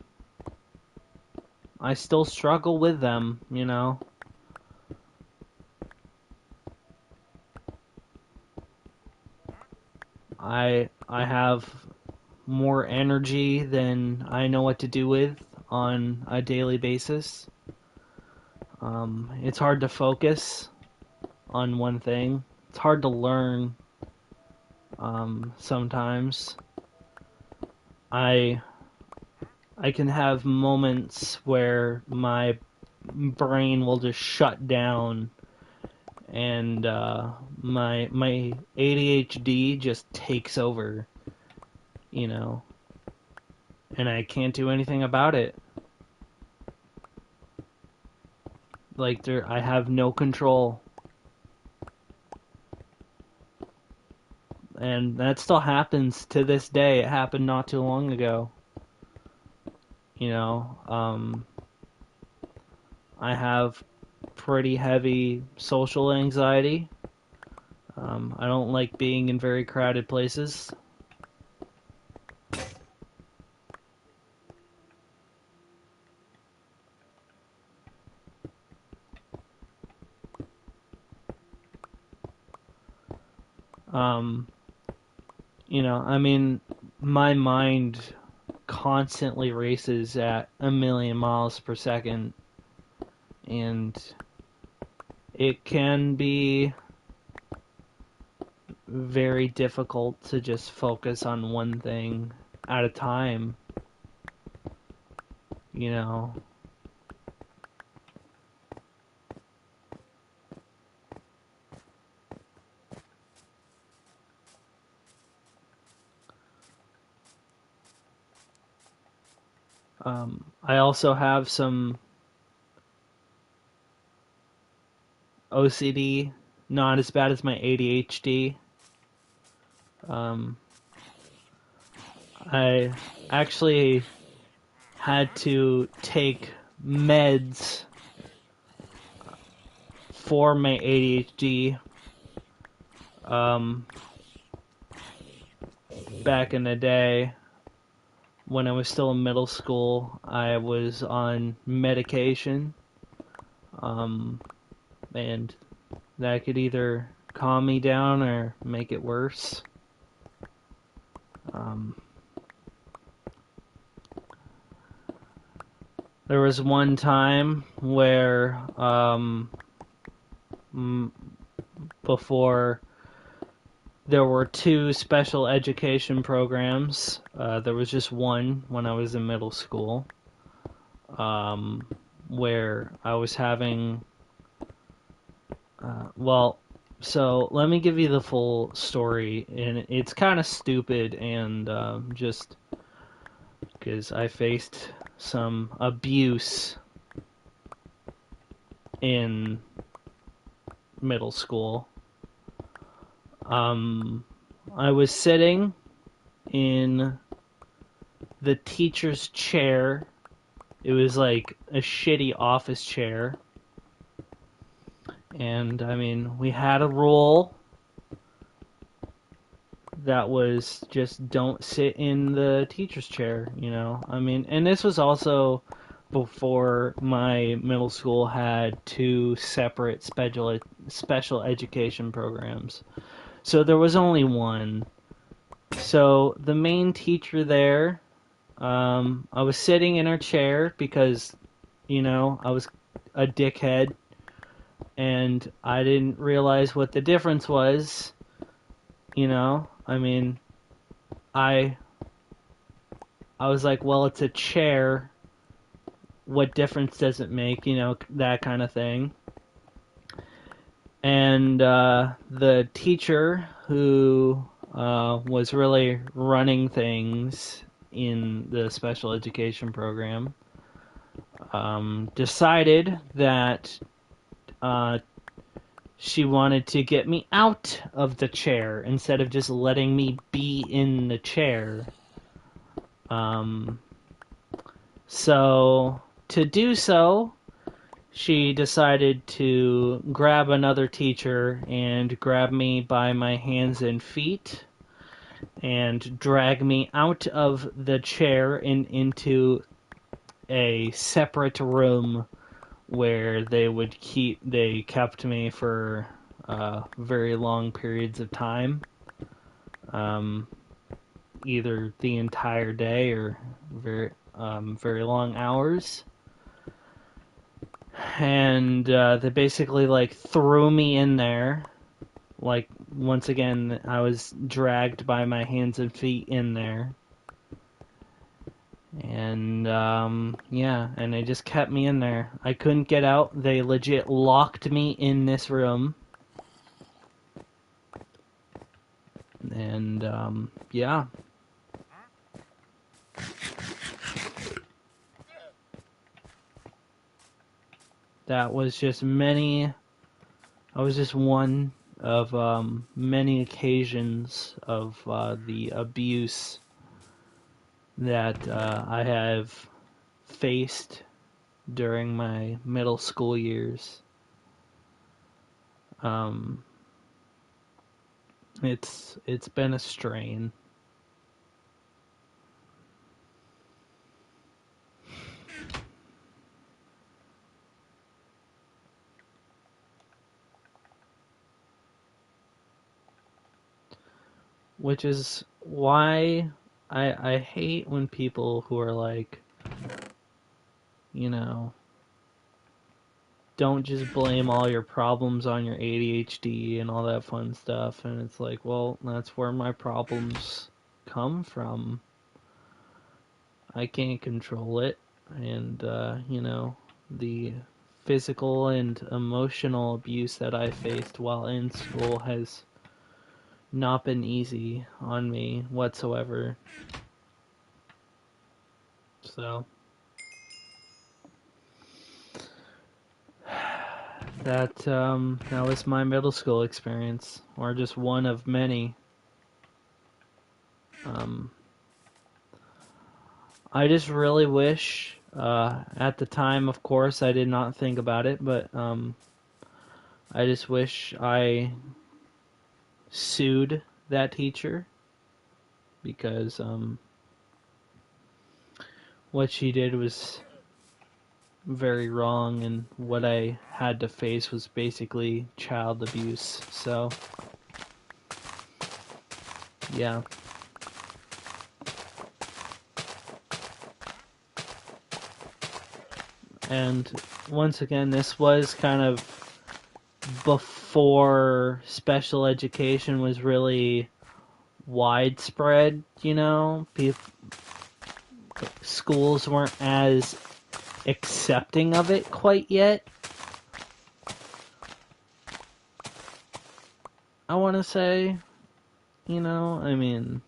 I still struggle with them. I have more energy than I know what to do with on a daily basis. It's hard to focus on one thing. It's hard to learn sometimes. I I can have moments where my brain will just shut down, and my ADHD just takes over, you know, and I can't do anything about it. Like I have no control, and that still happens to this day. It happened not too long ago. You know, I have pretty heavy social anxiety. I don't like being in very crowded places. Um, I mean, my mind constantly races at 1,000,000 miles per second, and it can be very difficult to just focus on one thing at a time, you know. I also have some OCD, not as bad as my ADHD. Um, I actually had to take meds for my ADHD um, back in the day. When I was still in middle school, I was on medication, um, and that could either calm me down or make it worse. Um, there was one time where, before there were two special education programs, there was just one when I was in middle school, um, where I was having. Well, so let me give you the full story, and it's kind of stupid, and just because I faced some abuse in middle school. Um, I was sitting in the teacher's chair. It was like a shitty office chair. And I mean, we had a rule that was just don't sit in the teacher's chair, you know? I mean, and this was also before my middle school had two separate special education programs. So there was only one. So the main teacher there, I was sitting in her chair because, I was a dickhead and I didn't realize what the difference was. I mean, I I was like, well, it's a chair. What difference does it make? That kind of thing. And the teacher who was really running things in the special education program decided that uh, she wanted to get me out of the chair instead of just letting me be in the chair. Um, so to do so, she decided to grab another teacher and grab me by my hands and feet and drag me out of the chair and into a separate room where they kept me for very long periods of time, um, either the entire day or very long hours. And they basically like threw me in there. Like, once again, I was dragged by my hands and feet in there. And yeah, and they just kept me in there. I couldn't get out. They legit locked me in this room. And yeah. That was just many. I was just one of many occasions of the abuse that I have faced during my middle school years. Um, it's been a strain. which is why I hate when people who are like, you know, don't just blame all your problems on your ADHD and all that fun stuff. And it's like, well, that's where my problems come from. I can't control it. And, the physical and emotional abuse that I faced while in school has not been easy on me whatsoever. So that was my middle school experience, or just one of many. Um, I just really wish, at the time, of course, I did not think about it, but I just wish I sued that teacher because what she did was very wrong, and what I had to face was basically child abuse. So, yeah. And once again, this was kind of before special education was really widespread, schools weren't as accepting of it quite yet. I want to say, I mean,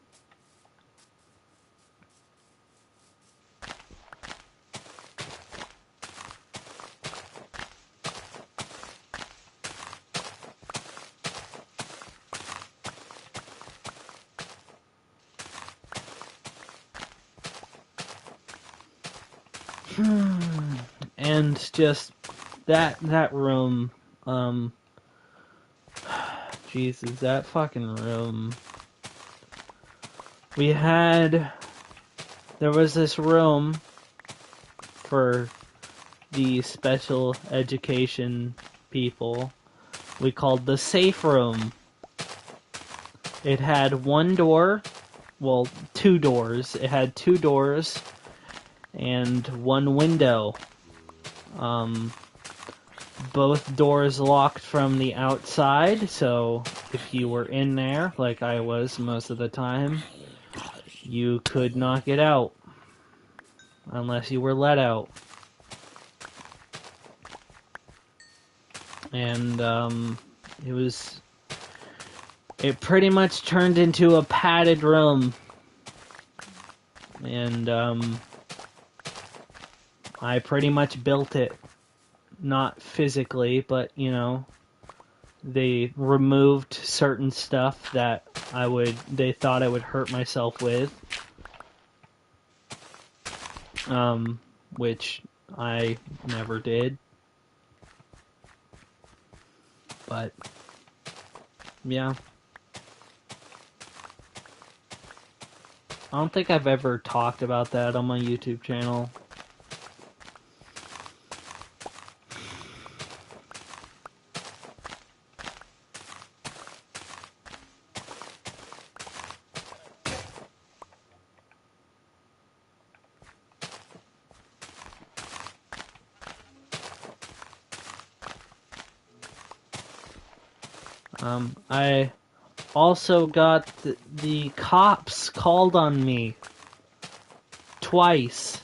and just that room, Jesus, that fucking room. There was this room for the special education people we called the safe room. It had one door, well, two doors. It had two doors and one window. Both doors locked from the outside, so if you were in there, like I was most of the time, you could not get out unless you were let out. And it pretty much turned into a padded room. And I pretty much built it. Not physically, but they removed certain stuff that they thought I would hurt myself with. Which I never did. But yeah. I don't think I've ever talked about that on my YouTube channel. I also got the cops called on me twice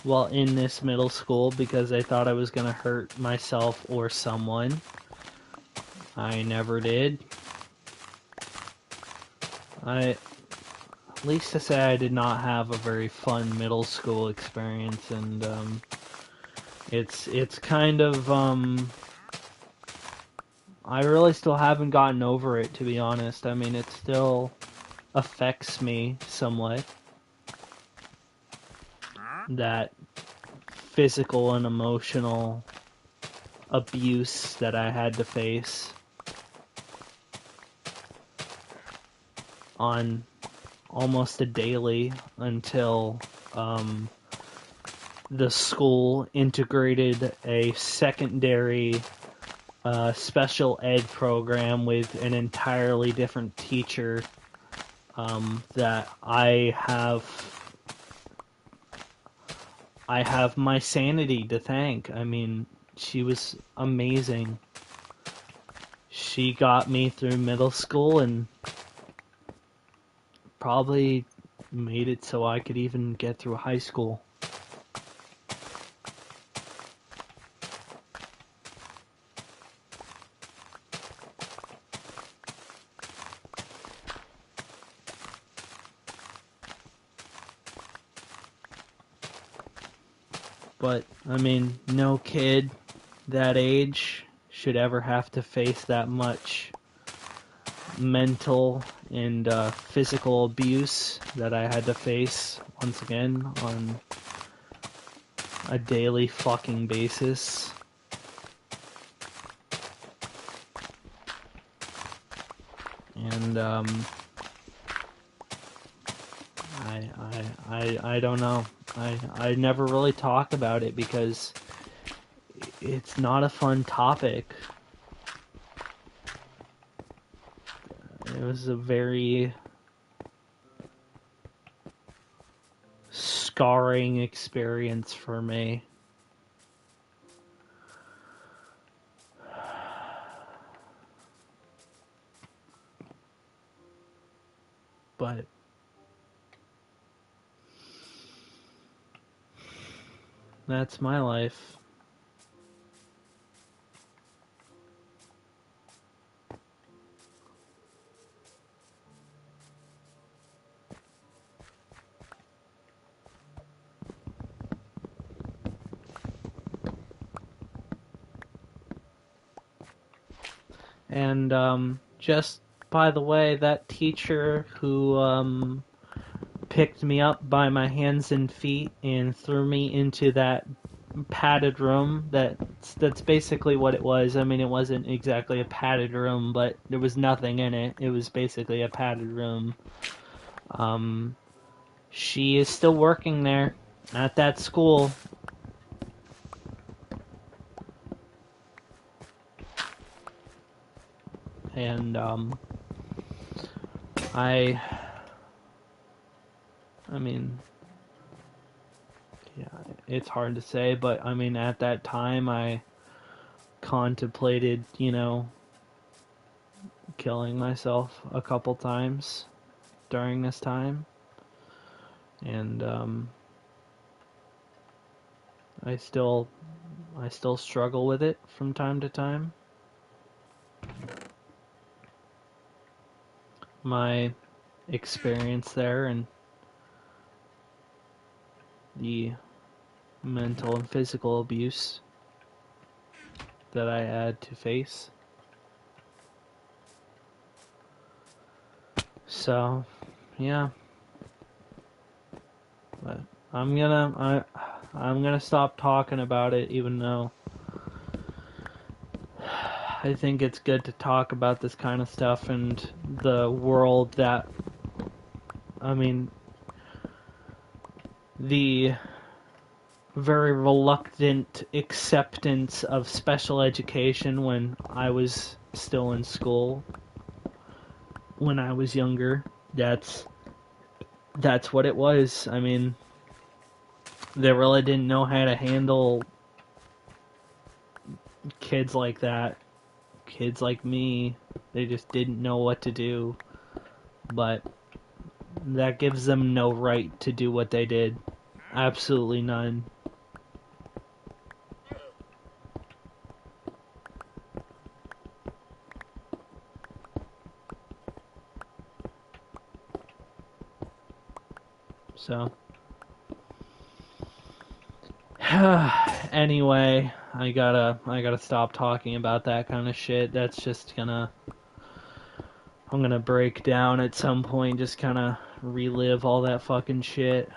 while in this middle school because they thought I was going to hurt myself or someone. I never did. At least to say I did not have a very fun middle school experience, and it's kind of I really still haven't gotten over it, to be honest. I mean, it still affects me somewhat. That physical and emotional abuse that I had to face on almost a daily until the school integrated a secondary special ed program with an entirely different teacher that I have my sanity to thank. I mean, she was amazing. She got me through middle school and probably made it so I could even get through high school. But, I mean, no kid that age should ever have to face that much mental and physical abuse that I had to face once again on a daily fucking basis. And I don't know. I never really talk about it because it's not a fun topic. It was a very scarring experience for me. But that's my life. And just by the way, that teacher who picked me up by my hands and feet and threw me into that padded room, that's basically what it was. I mean, it wasn't exactly a padded room, but there was nothing in it. It was basically a padded room. She is still working there at that school. And I mean, yeah, it's hard to say, but I mean, at that time, I contemplated, killing myself a couple times during this time. And I still struggle with it from time to time. My experience there and the mental and physical abuse that I had to face. So, yeah. But I'm gonna stop talking about it, even though I think it's good to talk about this kind of stuff and the world that, I mean, the very reluctant acceptance of special education when I was still in school, when I was younger. That's what it was. I mean, they really didn't know how to handle kids like that. Kids like me, they just didn't know what to do. But that gives them no right to do what they did. Absolutely none. So, anyway, I gotta stop talking about that kind of shit. That's just I'm gonna break down at some point, just kind of relive all that fucking shit.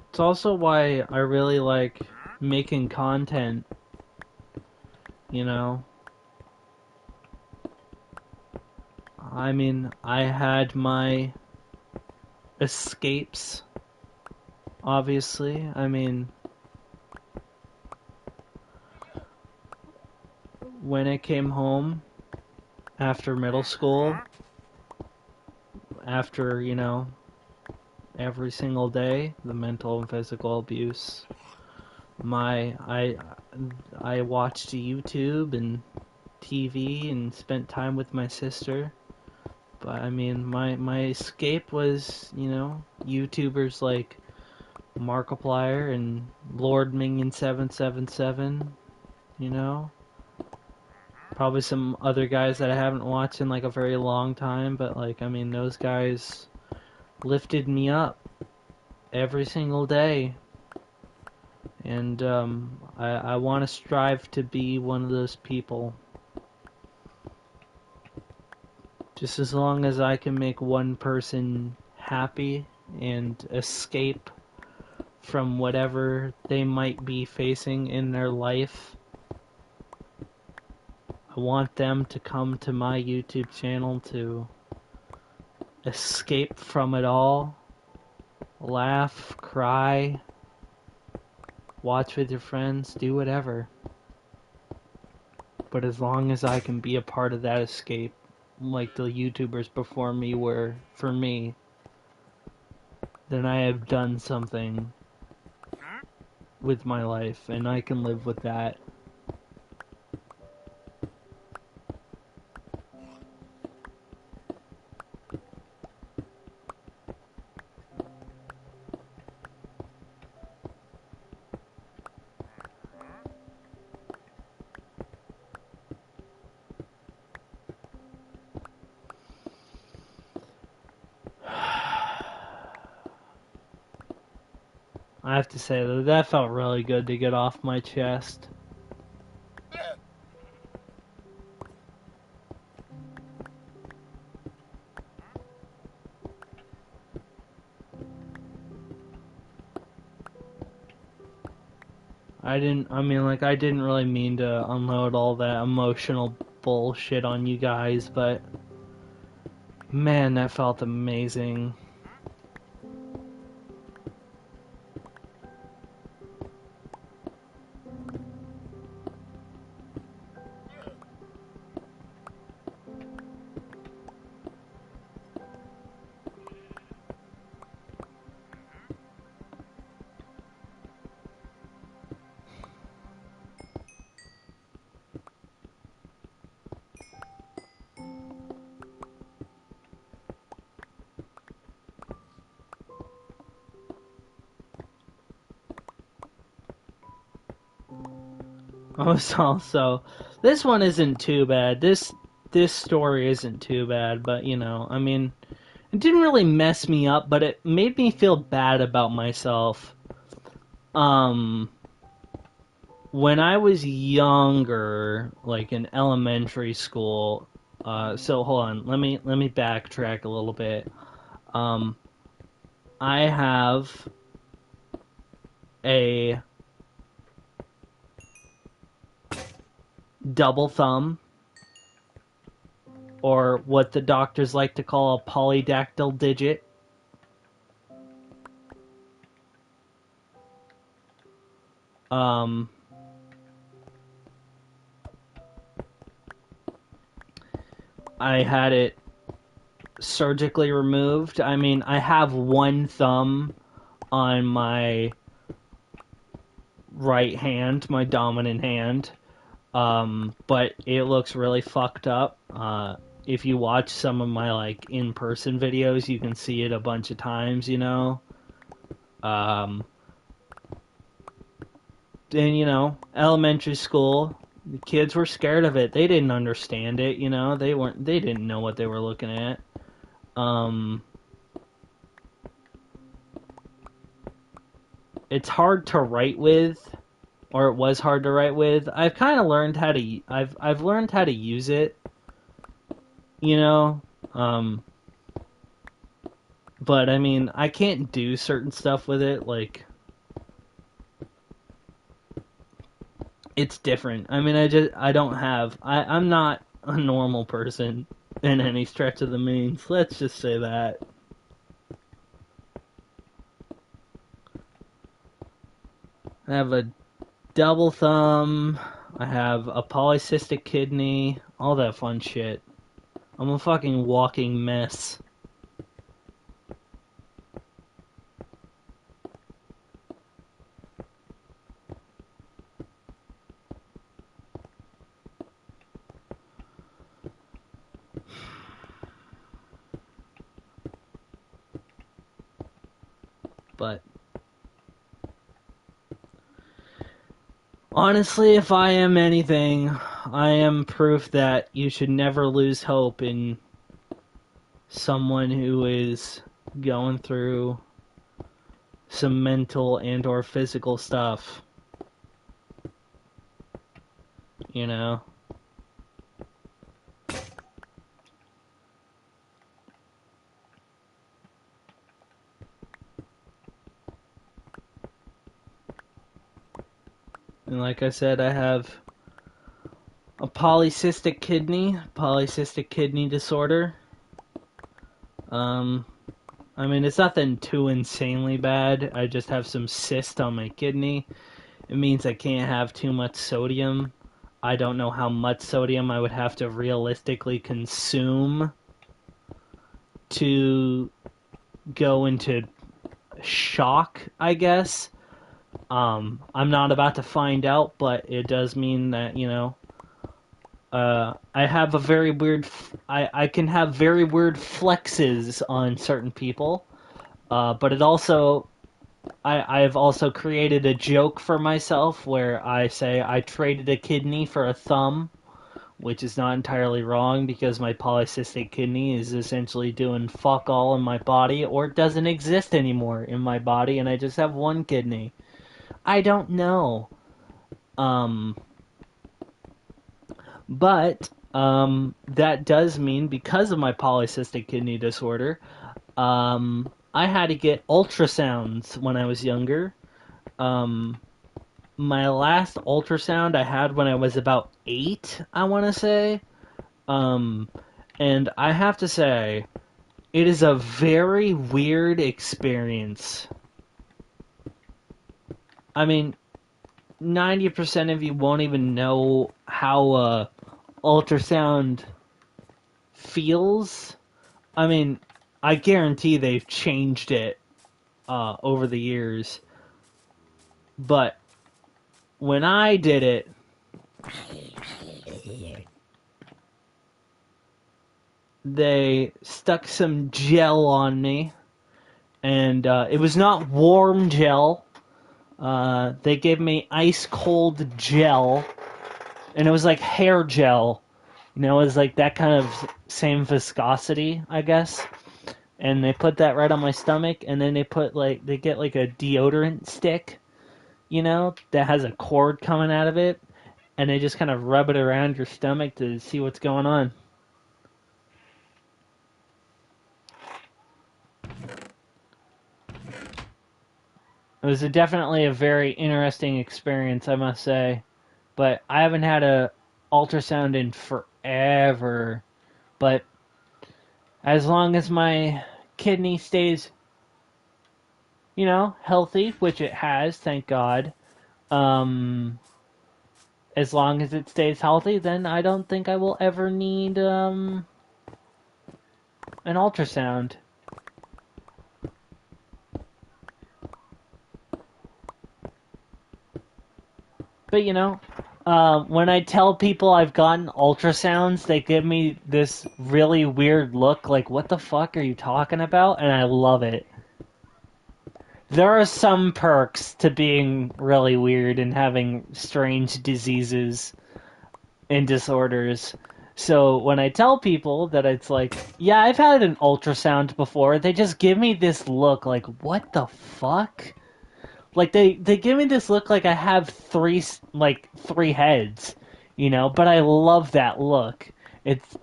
It's also why I really like making content you know. I mean, I had my escapes, obviously. I mean, when I came home after middle school, after, every single day, the mental and physical abuse, my I watched YouTube and TV and spent time with my sister. But I mean, my escape was, YouTubers like Markiplier and Lord Minion 777, you know? Probably some other guys that I haven't watched in like a very long time, but like, I mean, those guys lifted me up every single day. And I want to strive to be one of those people. Just as long as I can make one person happy and escape from whatever they might be facing in their life, I want them to come to my YouTube channel to escape from it all, laugh, cry, watch with your friends, do whatever. But as long as I can be a part of that escape, like the YouTubers before me were for me, then I have done something with my life, and I can live with that. I have to say that felt really good to get off my chest. I didn't really mean to unload all that emotional bullshit on you guys, but man, that felt amazing. Also, this one isn't too bad. This story isn't too bad, but I mean, it didn't really mess me up, but it made me feel bad about myself. Um, when I was younger, like in elementary school, so hold on, let me backtrack a little bit. Um, I have a double thumb, or what the doctors like to call a polydactyl digit. Um, I had it surgically removed. I mean, I have one thumb on my right hand, my dominant hand, but it looks really fucked up. If you watch some of my like in-person videos, you can see it a bunch of times, Um, and elementary school, the kids were scared of it. They didn't understand it, They didn't know what they were looking at. It's hard to write with, or it was hard to write with. I've kind of learned how to I've learned how to use it, you know. But I mean, I can't do certain stuff with it, like It's different. I mean, I'm not a normal person in any stretch of the means. Let's just say that. I have a double thumb. I have a polycystic kidney. All that fun shit. I'm a fucking walking mess. But honestly, if I am anything, I am proof that you should never lose hope in someone who is going through some mental and or physical stuff. You know? And like I said, I have a polycystic kidney disorder. Um, I mean, it's nothing too insanely bad. I just have some cyst on my kidney. It means I can't have too much sodium. I don't know how much sodium I would have to realistically consume to go into shock, I guess. I'm not about to find out, but it does mean that, I have a very weird. I can have very weird flexes on certain people, but it also. I've also created a joke for myself where I say I traded a kidney for a thumb, which is not entirely wrong because my polycystic kidney is essentially doing fuck all in my body or it doesn't exist anymore in my body and I just have one kidney. I don't know. Um, but that does mean because of my polycystic kidney disorder, I had to get ultrasounds when I was younger. Um, my last ultrasound I had when I was about 8, I want to say. Um, and I have to say, it is a very weird experience. I mean, 90% of you won't even know how ultrasound feels. I mean, I guarantee they've changed it over the years. But when I did it, they stuck some gel on me, and it was not warm gel. They gave me ice cold gel, and it was like hair gel. It was like that kind of same viscosity, I guess. And they put that right on my stomach, and then they get like a deodorant stick, that has a cord coming out of it, and they just kind of rub it around your stomach to see what's going on. It was definitely a very interesting experience, I must say. But I haven't had a ultrasound in forever. But as long as my kidney stays, healthy, which it has, thank God. Um, as long as it stays healthy, then I don't think I will ever need an ultrasound. But when I tell people I've gotten ultrasounds, they give me this really weird look, like, what the fuck are you talking about? And I love it. There are some perks to being really weird and having strange diseases and disorders. So when I tell people that it's like, yeah, I've had an ultrasound before, they just give me this look like, what the fuck? Like they give me this look like I have three heads, but I love that look. It's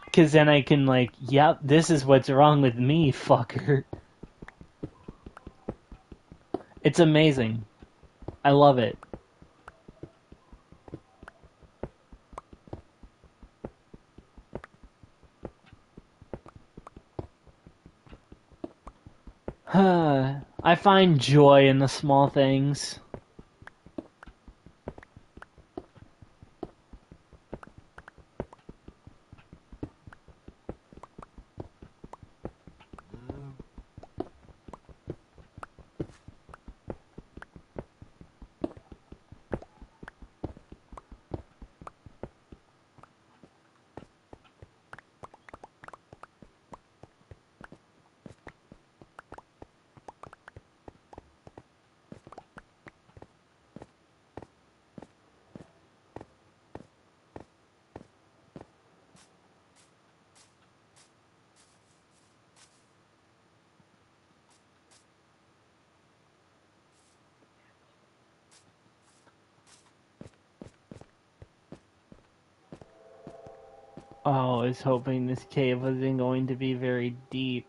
because then I can yep, this is what's wrong with me, fucker. It's amazing. I love it. I find joy in the small things. Oh, I was hoping this cave wasn't going to be very deep.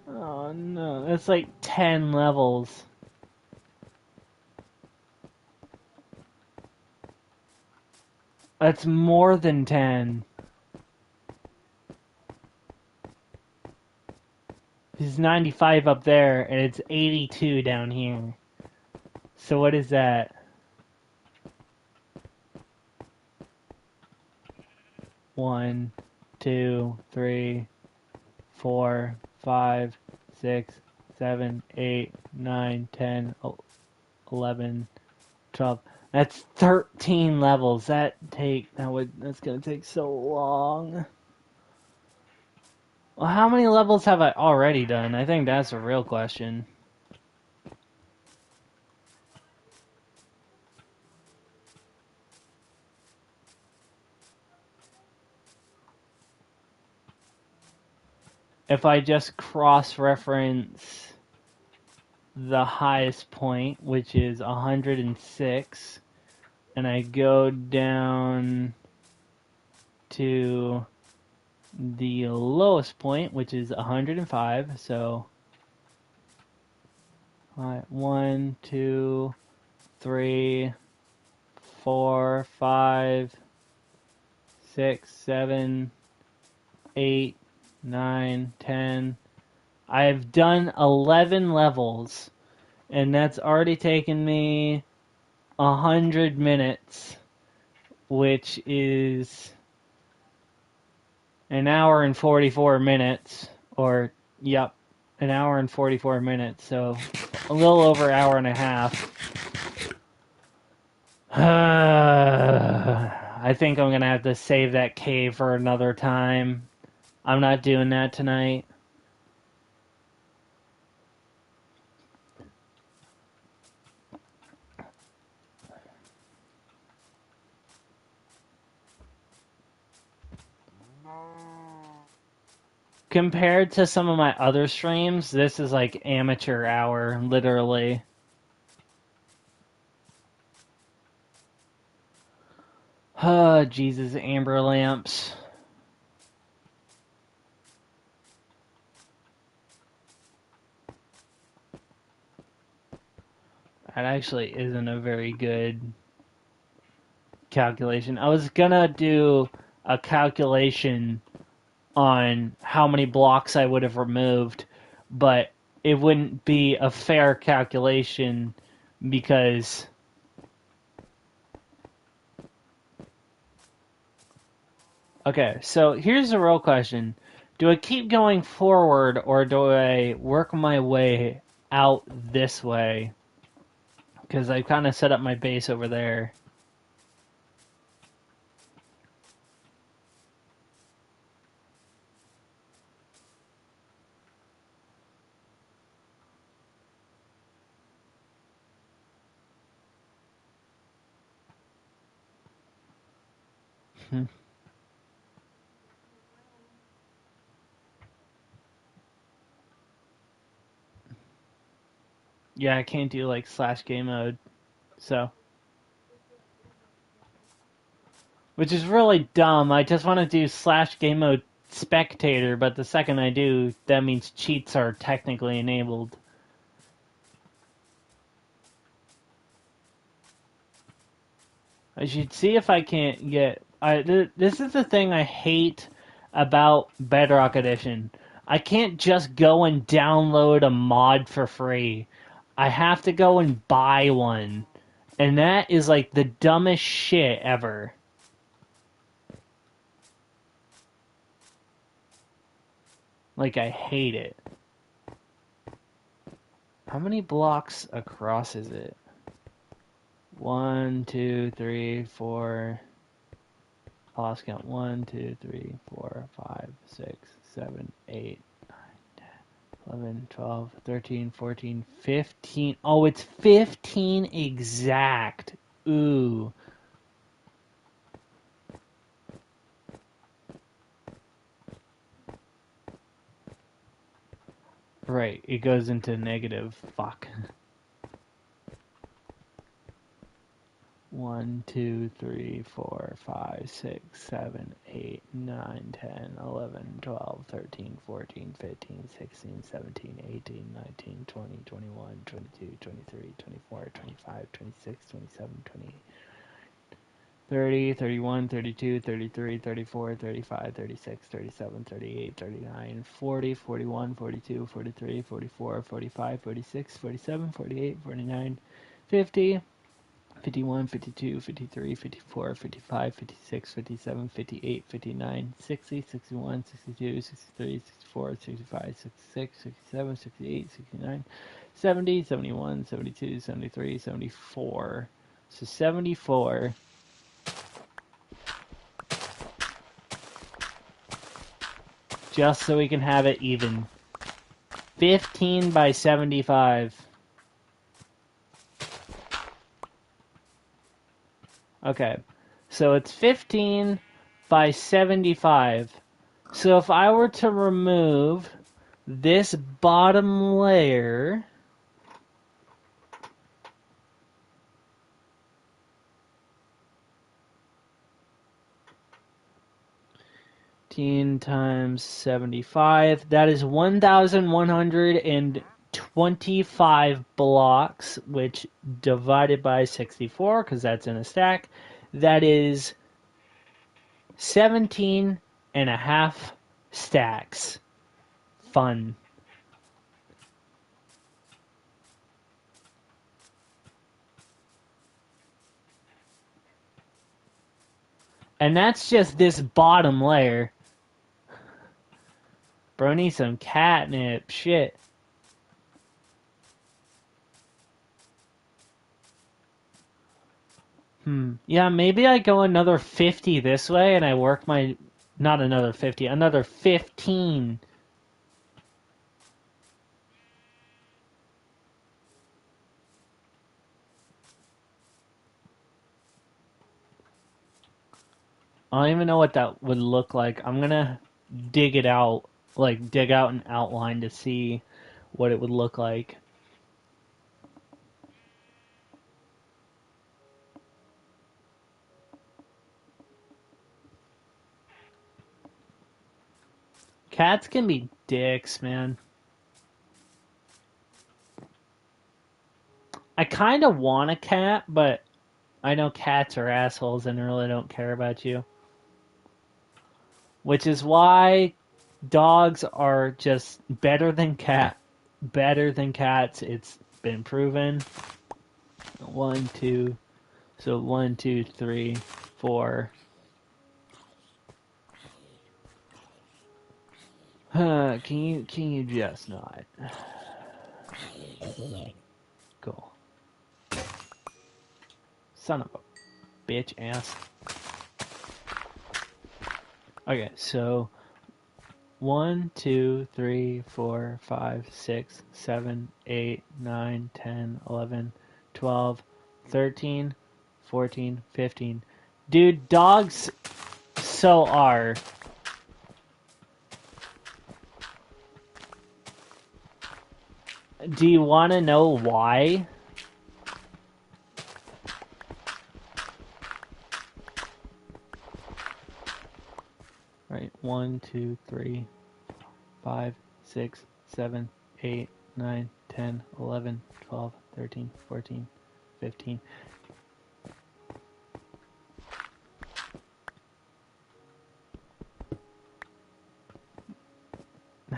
Oh no, that's like 10 levels. That's more than 10. It's 95 up there, and it's 82 down here. So what is that? 1, 2, 3, 4, 5, 6, 7, 8, 9, 10, 11, 12. That's 13 levels. That's gonna take so long. Well, how many levels have I already done? I think that's a real question. If I just cross-reference the highest point, which is 106, and I go down to the lowest point, which is 105, so 1, 2, 3, 4, 5, 6, 7, 8, 9, 10. I've done 11 levels, and that's already taken me 100 minutes, which is an hour and 44 minutes, or, yep, an hour and 44 minutes, so a little over an hour and a half. I think I'm gonna have to save that cave for another time. I'm not doing that tonight. Compared to some of my other streams, this is like amateur hour, literally. Jesus, amber lamps. That actually isn't a very good calculation. I was gonna do a calculation on how many blocks I would have removed, but it wouldn't be a fair calculation because okay, so here's the real question. Do I keep going forward or do I work my way out this way? Because I kind of set up my base over there. Yeah, I can't do like slash game mode, so which is really dumb. I just want to do slash game mode spectator, but the second I do, that means cheats are technically enabled. I should see if I can't get. This is the thing I hate about Bedrock Edition. I can't just go and download a mod for free. I have to go and buy one. And that is like the dumbest shit ever. Like, I hate it. How many blocks across is it? 1, 2, 3, 4. I lost count. 1, 2, 3, 4, 5, 6, 7, 8, 11, 12, 13, 14, 15. Oh, it's 15 exact. Ooh. Right, it goes into negative. Fuck. 1, 2, 3, 4, 5, 6, 7, 8, 9, 10, 11, 12, 13, 14, 15, 16, 17, 18, 19, 20, 21, 22, 23, 24, 25, 26, 27, 28, 30, 31, 32, 33, 34, 35, 36, 37, 38, 39, 40, 41, 42, 43, 44, 45, 46, 47, 48, 49, 50. 51, 52, 53, 54, 55, 56, 57, 58, 59, 60, 61, 62, 63, 64, 65, 66, 67, 68, 69, 70, 71, 72, 73, 74. So 74. Just so we can have it even. 15 by 75. Okay. So it's 15 by 75. So if I were to remove this bottom layer, times 75, that is 1,125 blocks, which divided by 64, because that's in a stack, that is 17 and a half stacks. Fun. And that's just this bottom layer. Bro, need some catnip. Shit. Yeah, maybe I go another 50 this way and I work my... Not another 50, another 15. I don't even know what that would look like. I'm gonna dig it out, like dig out an outline to see what it would look like. Cats can be dicks, man. I kind of want a cat, but I know cats are assholes and really don't care about you. Which is why dogs are just better than cats. It's been proven. 1, 2. So 1, 2, 3, 4. Can you just not? Cool. Son of a bitch ass. Okay, so 1, 2, 3, 4, 5, 6, 7, 8, 9, 10, 11, 12, 13, 14, 15. Dude, dogs so are. Do you want to know why? Right, 1, 2, 3, 5, 6, 7, 8, 9, 10, 11, 12, 13, 14, 15.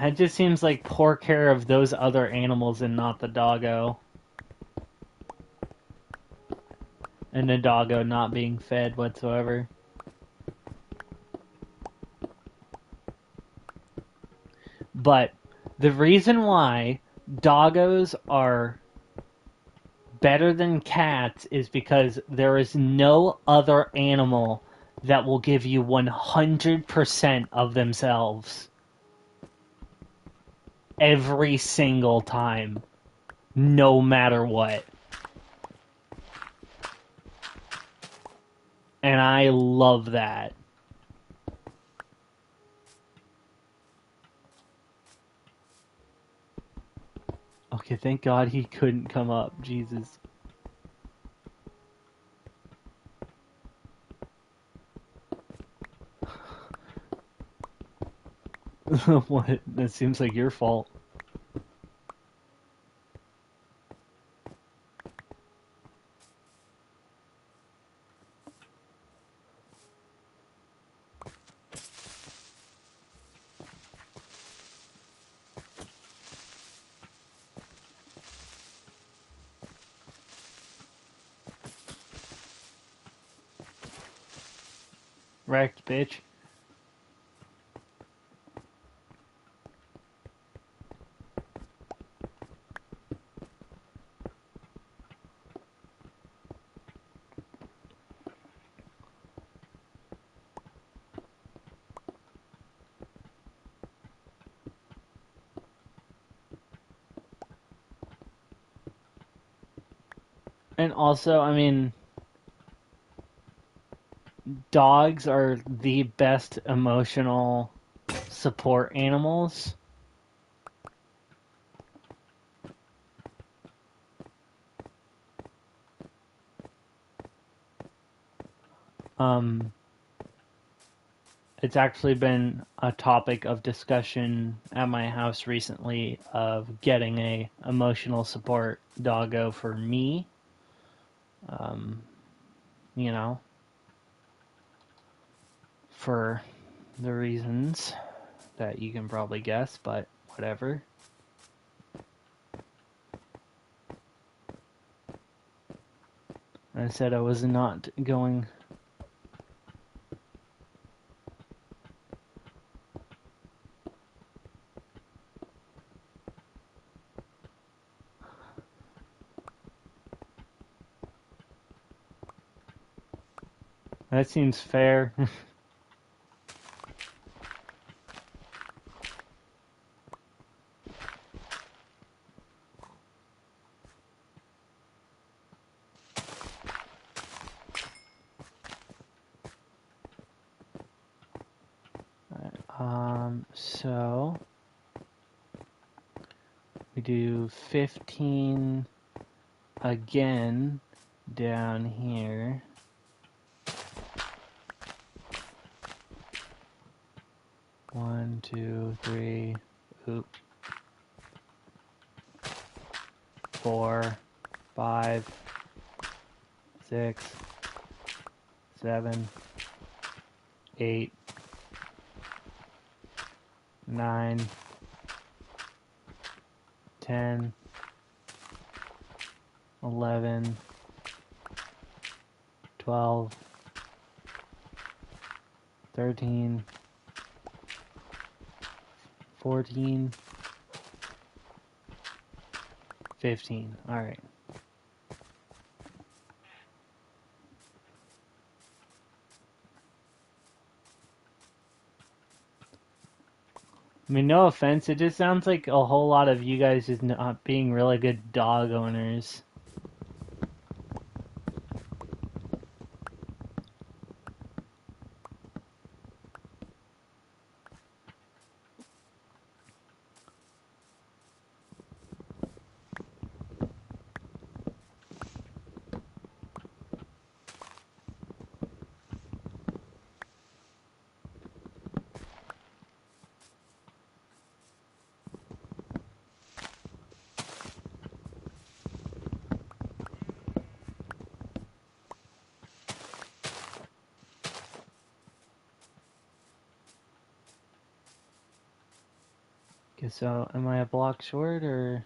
That just seems like poor care of those other animals and not the doggo. And the doggo not being fed whatsoever. But the reason why doggos are better than cats is because there is no other animal that will give you 100% of themselves every single time, no matter what. And I love that. Okay, thank God he couldn't come up. Jesus. What? That seems like your fault. Wrecked, bitch. And also, I mean, dogs are the best emotional support animals. Um, it's actually been a topic of discussion at my house recently of getting a emotional support doggo for me. Um, you know, for the reasons that you can probably guess, but whatever. I said I was not going. That seems fair. So we do 15 again down here. One, two, three, oop. 4, 5, 6, 7, 8, 9, 10, 11, 12, 13, 14, 15. All right. I mean, no offense, it just sounds like a whole lot of you guys just not being really good dog owners. Okay, so am I a block short or?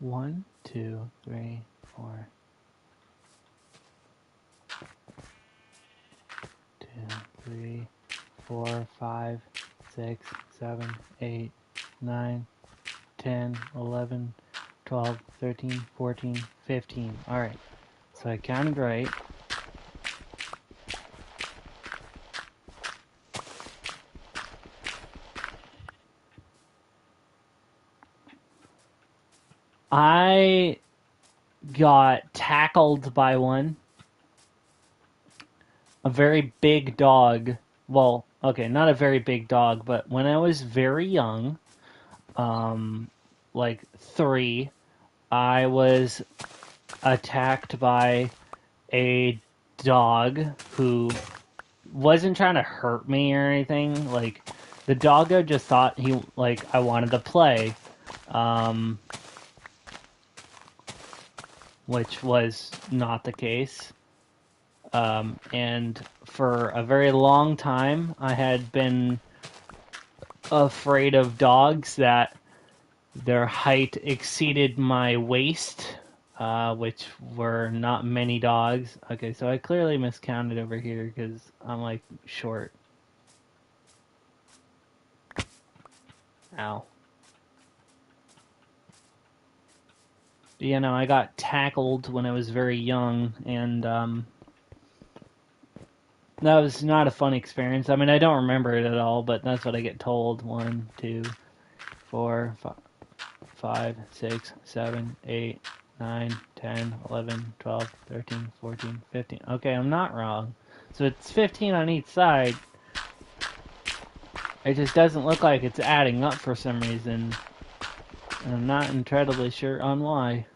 One, two, three, four. 2, 3, 4, 5, 6, 7, 8, 9, 10, 11, 12, 13, 14, 15. Alright, so I counted right. I got tackled by one. A very big dog. Well, okay, not a very big dog, but when I was very young, like 3, I was attacked by a dog who wasn't trying to hurt me or anything. Like, the doggo just thought I wanted to play, um, which was not the case. And for a very long time, I had been afraid of dogs that their height exceeded my waist, which were not many dogs. Okay, so I clearly miscounted over here because I'm like short. Ow. You know, I got tackled when I was very young, and that was not a fun experience. I mean, I don't remember it at all, but that's what I get told. 1, 2, 4, 5, 6, 7, 8, 9, 10, 11, 12, 13, 14, 15. Okay, I'm not wrong. So it's 15 on each side. It just doesn't look like it's adding up for some reason. And I'm not incredibly sure on why.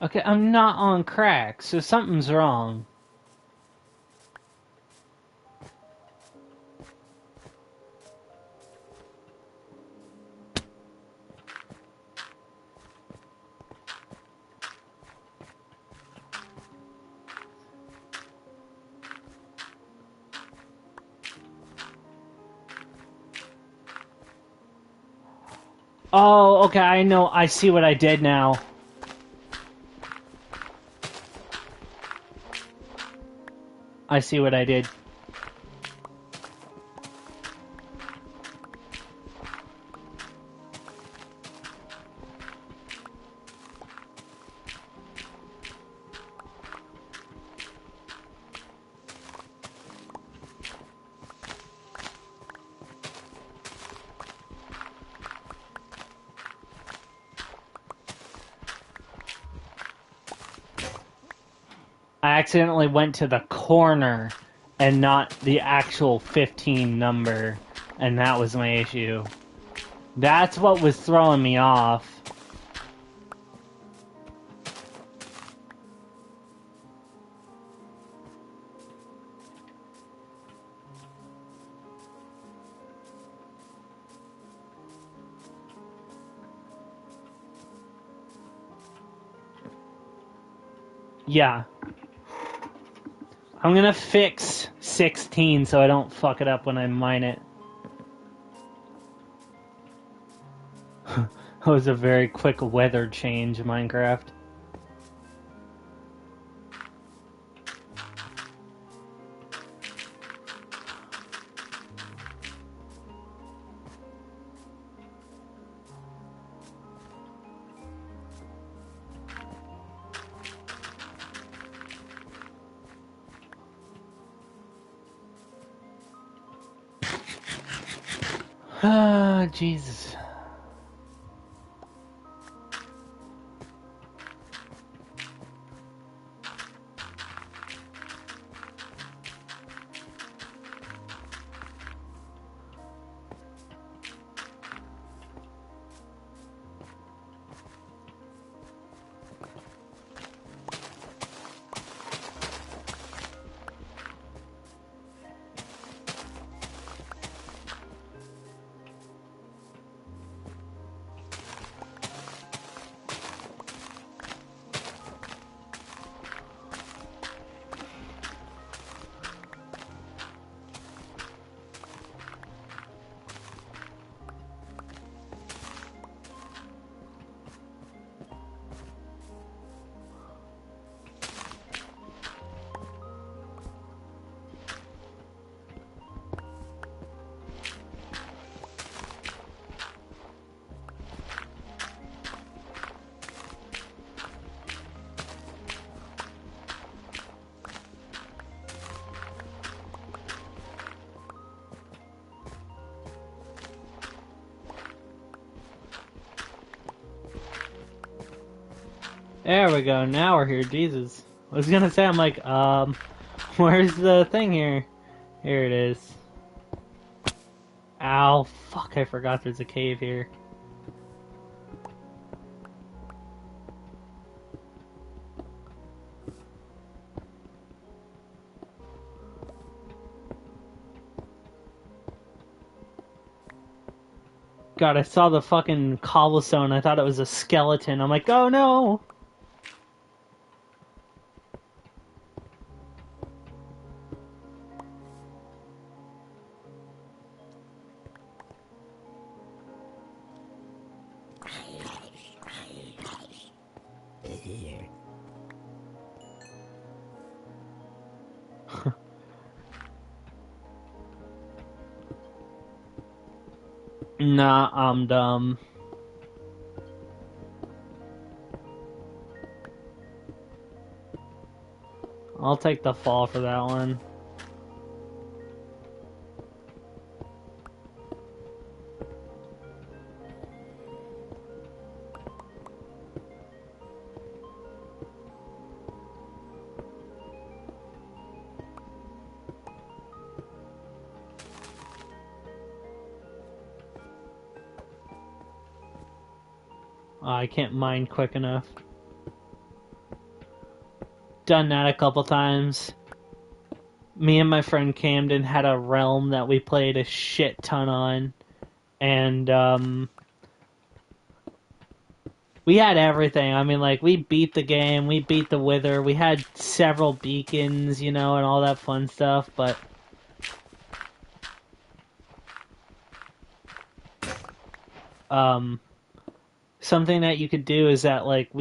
Okay, I'm not on crack, so something's wrong. Oh, okay, I know. I see what I did now. I see what I did. I accidentally went to the corner and not the actual 15 number, and that was my issue. That's what was throwing me off. Yeah. I'm gonna fix 16 so I don't fuck it up when I mine it. That was a very quick weather change in Minecraft. Ah, Jesus. There we go. Now we're here. Jesus. I was gonna say, I'm like, where's the thing here? Here it is. Ow, fuck, I forgot there's a cave here. God, I saw the fucking cobblestone. I thought it was a skeleton. I'm like, oh no! Nah, I'm dumb. I'll take the fall for that one. I can't mine quick enough. Done that a couple times. Me and my friend Camden had a realm that we played a shit ton on. And, we had everything. I mean, like, we beat the game, we beat the Wither, we had several beacons, you know, and all that fun stuff, but... something that you could do is that, like,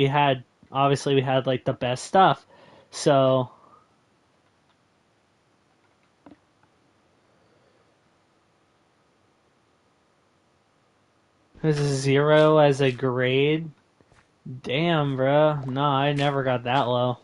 obviously we had, like, the best stuff. So... This is 0 as a grade? Damn, bro. No, I never got that low.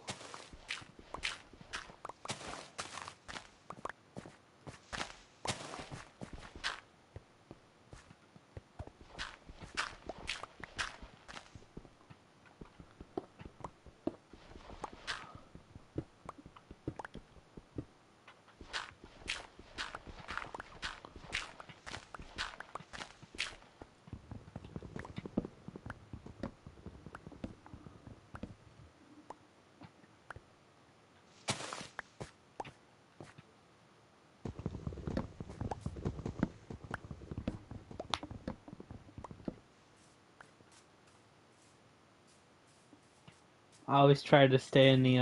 I always try to stay in the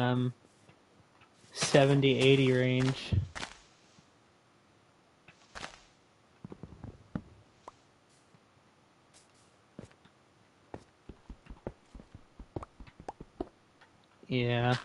70-80 range. Yeah.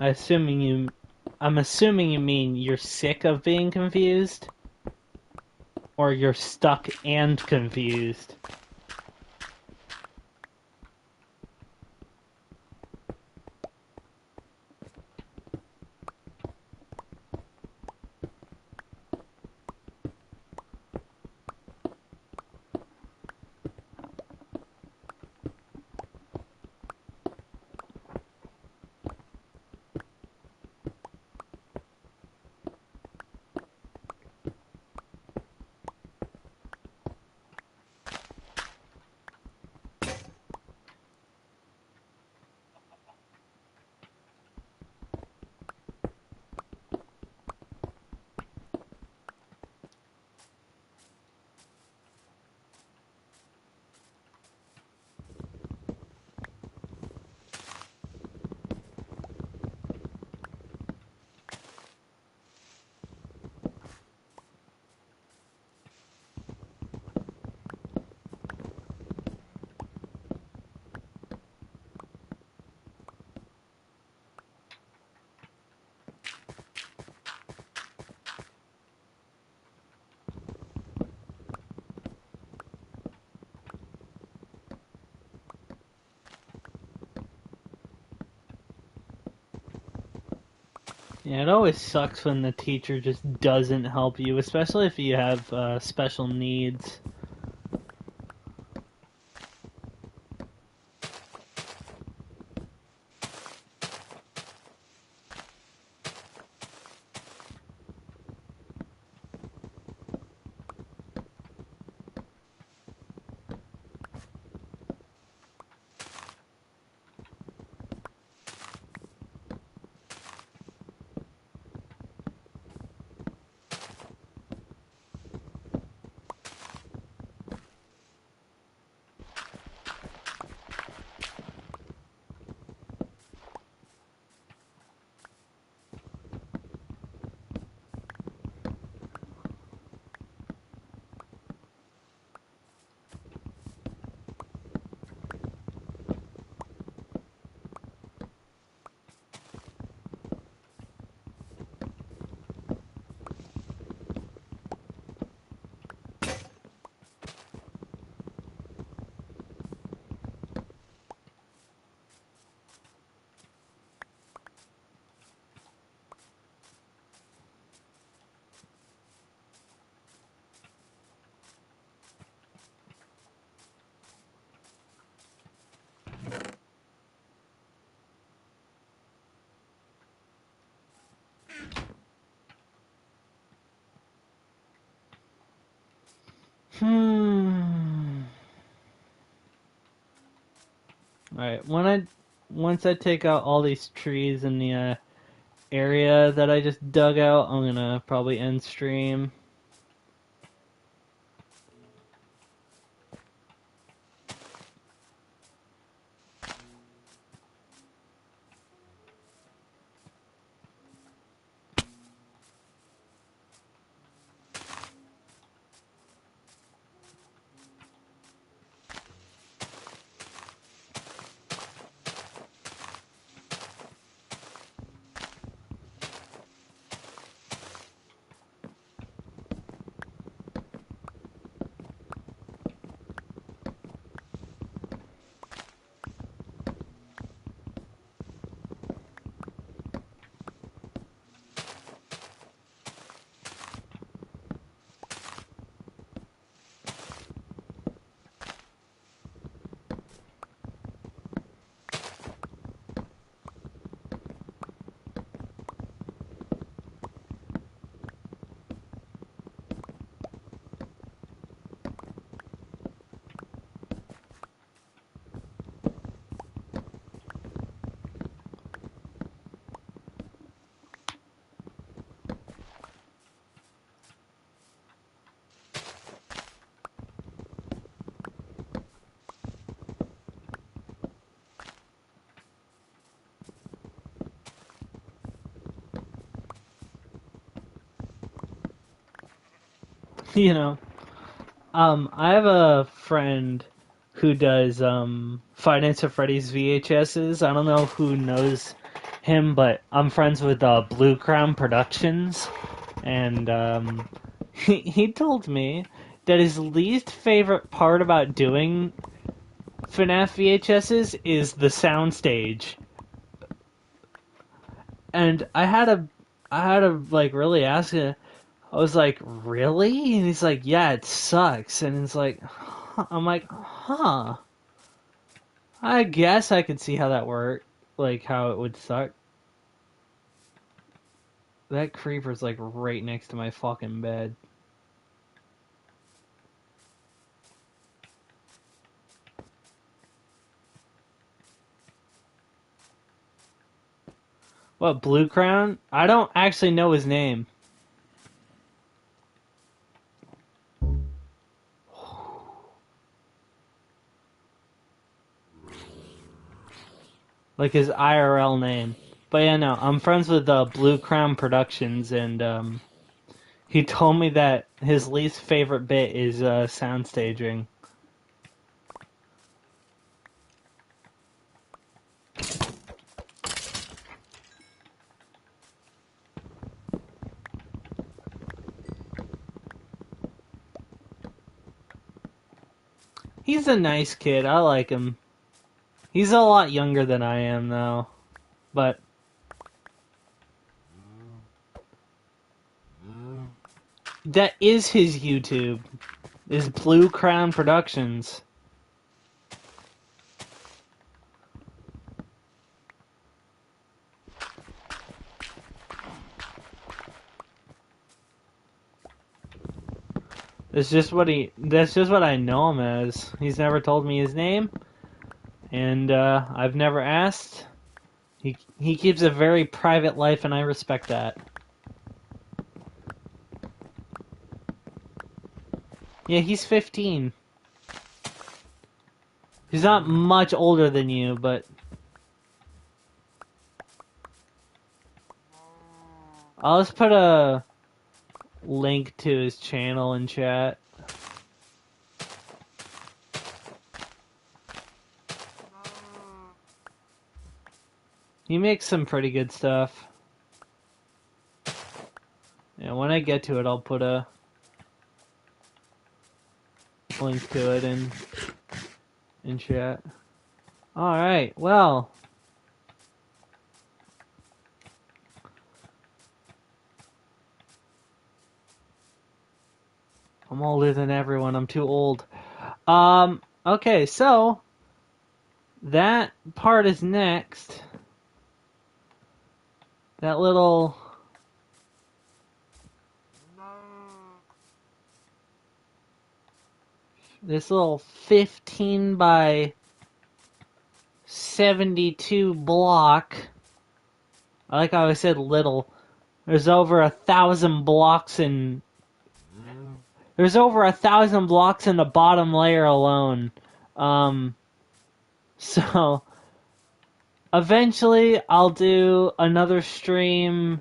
I assuming you, I'm assuming you mean you're sick of being confused, or you're stuck and confused. Yeah, it always sucks when the teacher just doesn't help you, especially if you have special needs. Hmm. Alright, once I take out all these trees in the area that I just dug out, I'm gonna probably end stream. You know, I have a friend who does Finance of Freddy's VHSs. I don't know who knows him, but I'm friends with Blue Crown Productions, and he told me that his least favorite part about doing FNAF VHSs is the soundstage. And I had to like really ask him. I was like, really? And he's like, yeah, it sucks. And it's like, huh. I'm like, huh. I guess I could see how that worked, like how it would suck. That creeper's like right next to my fucking bed. What, Blue Crown? I don't actually know his name. Like his IRL name. But yeah, no, I'm friends with Blue Crown Productions, and he told me that his least favorite bit is sound staging. He's a nice kid. I like him. He's a lot younger than I am, though. But that is his YouTube. Is Blue Crown Productions. That's just what I know him as. He's never told me his name, and I've never asked. He keeps a very private life, and I respect that. Yeah, he's 15. He's not much older than you, but I'll just put a link to his channel in chat. He makes some pretty good stuff. Yeah, when I get to it, I'll put a link to it in chat. Alright, well. I'm older than everyone. I'm too old. Okay, so that part is next. That little this little 15 by 72 block. I like how I said little. There's over 1,000 blocks in. There's over 1,000 blocks in the bottom layer alone. So eventually I'll do another stream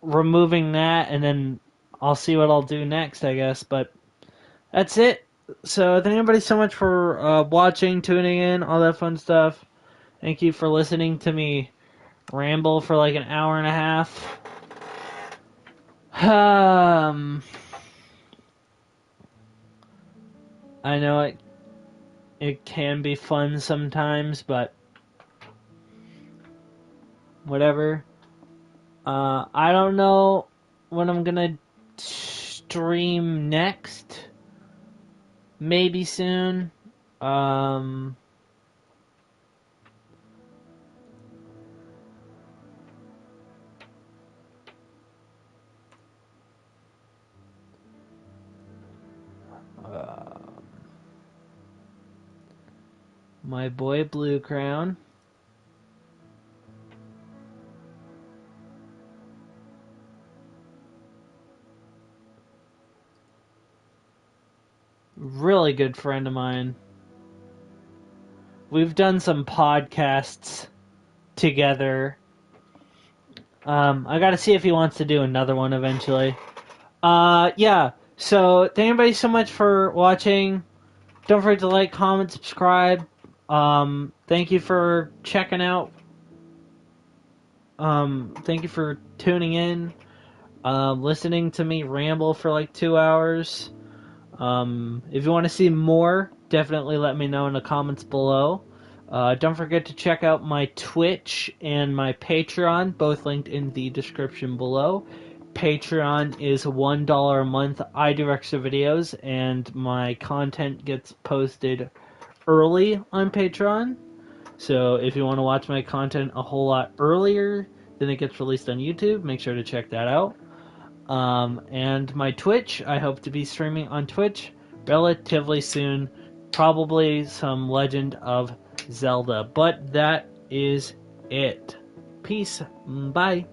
removing that, and then I'll see what I'll do next, I guess. But that's it. So thank everybody so much for watching, tuning in, all that fun stuff. Thank you for listening to me ramble for like an hour and a half. I know it can be fun sometimes, but whatever. I don't know when I'm gonna stream next. Maybe soon. My boy Blue Crown. Really good friend of mine. We've done some podcasts together. I gotta see if he wants to do another one eventually. Yeah. So thank everybody so much for watching. Don't forget to like, comment, subscribe. Thank you for checking out Thank you for tuning in, listening to me ramble for like 2 hours. If you want to see more, definitely let me know in the comments below. Don't forget to check out my Twitch and my Patreon, both linked in the description below. Patreon is $1 a month. I do extra videos, and my content gets posted early on Patreon. So if you want to watch my content a whole lot earlier than it gets released on YouTube, make sure to check that out. And my Twitch, I hope to be streaming on Twitch relatively soon. Probably some Legend of Zelda. But that is it. Peace. Bye.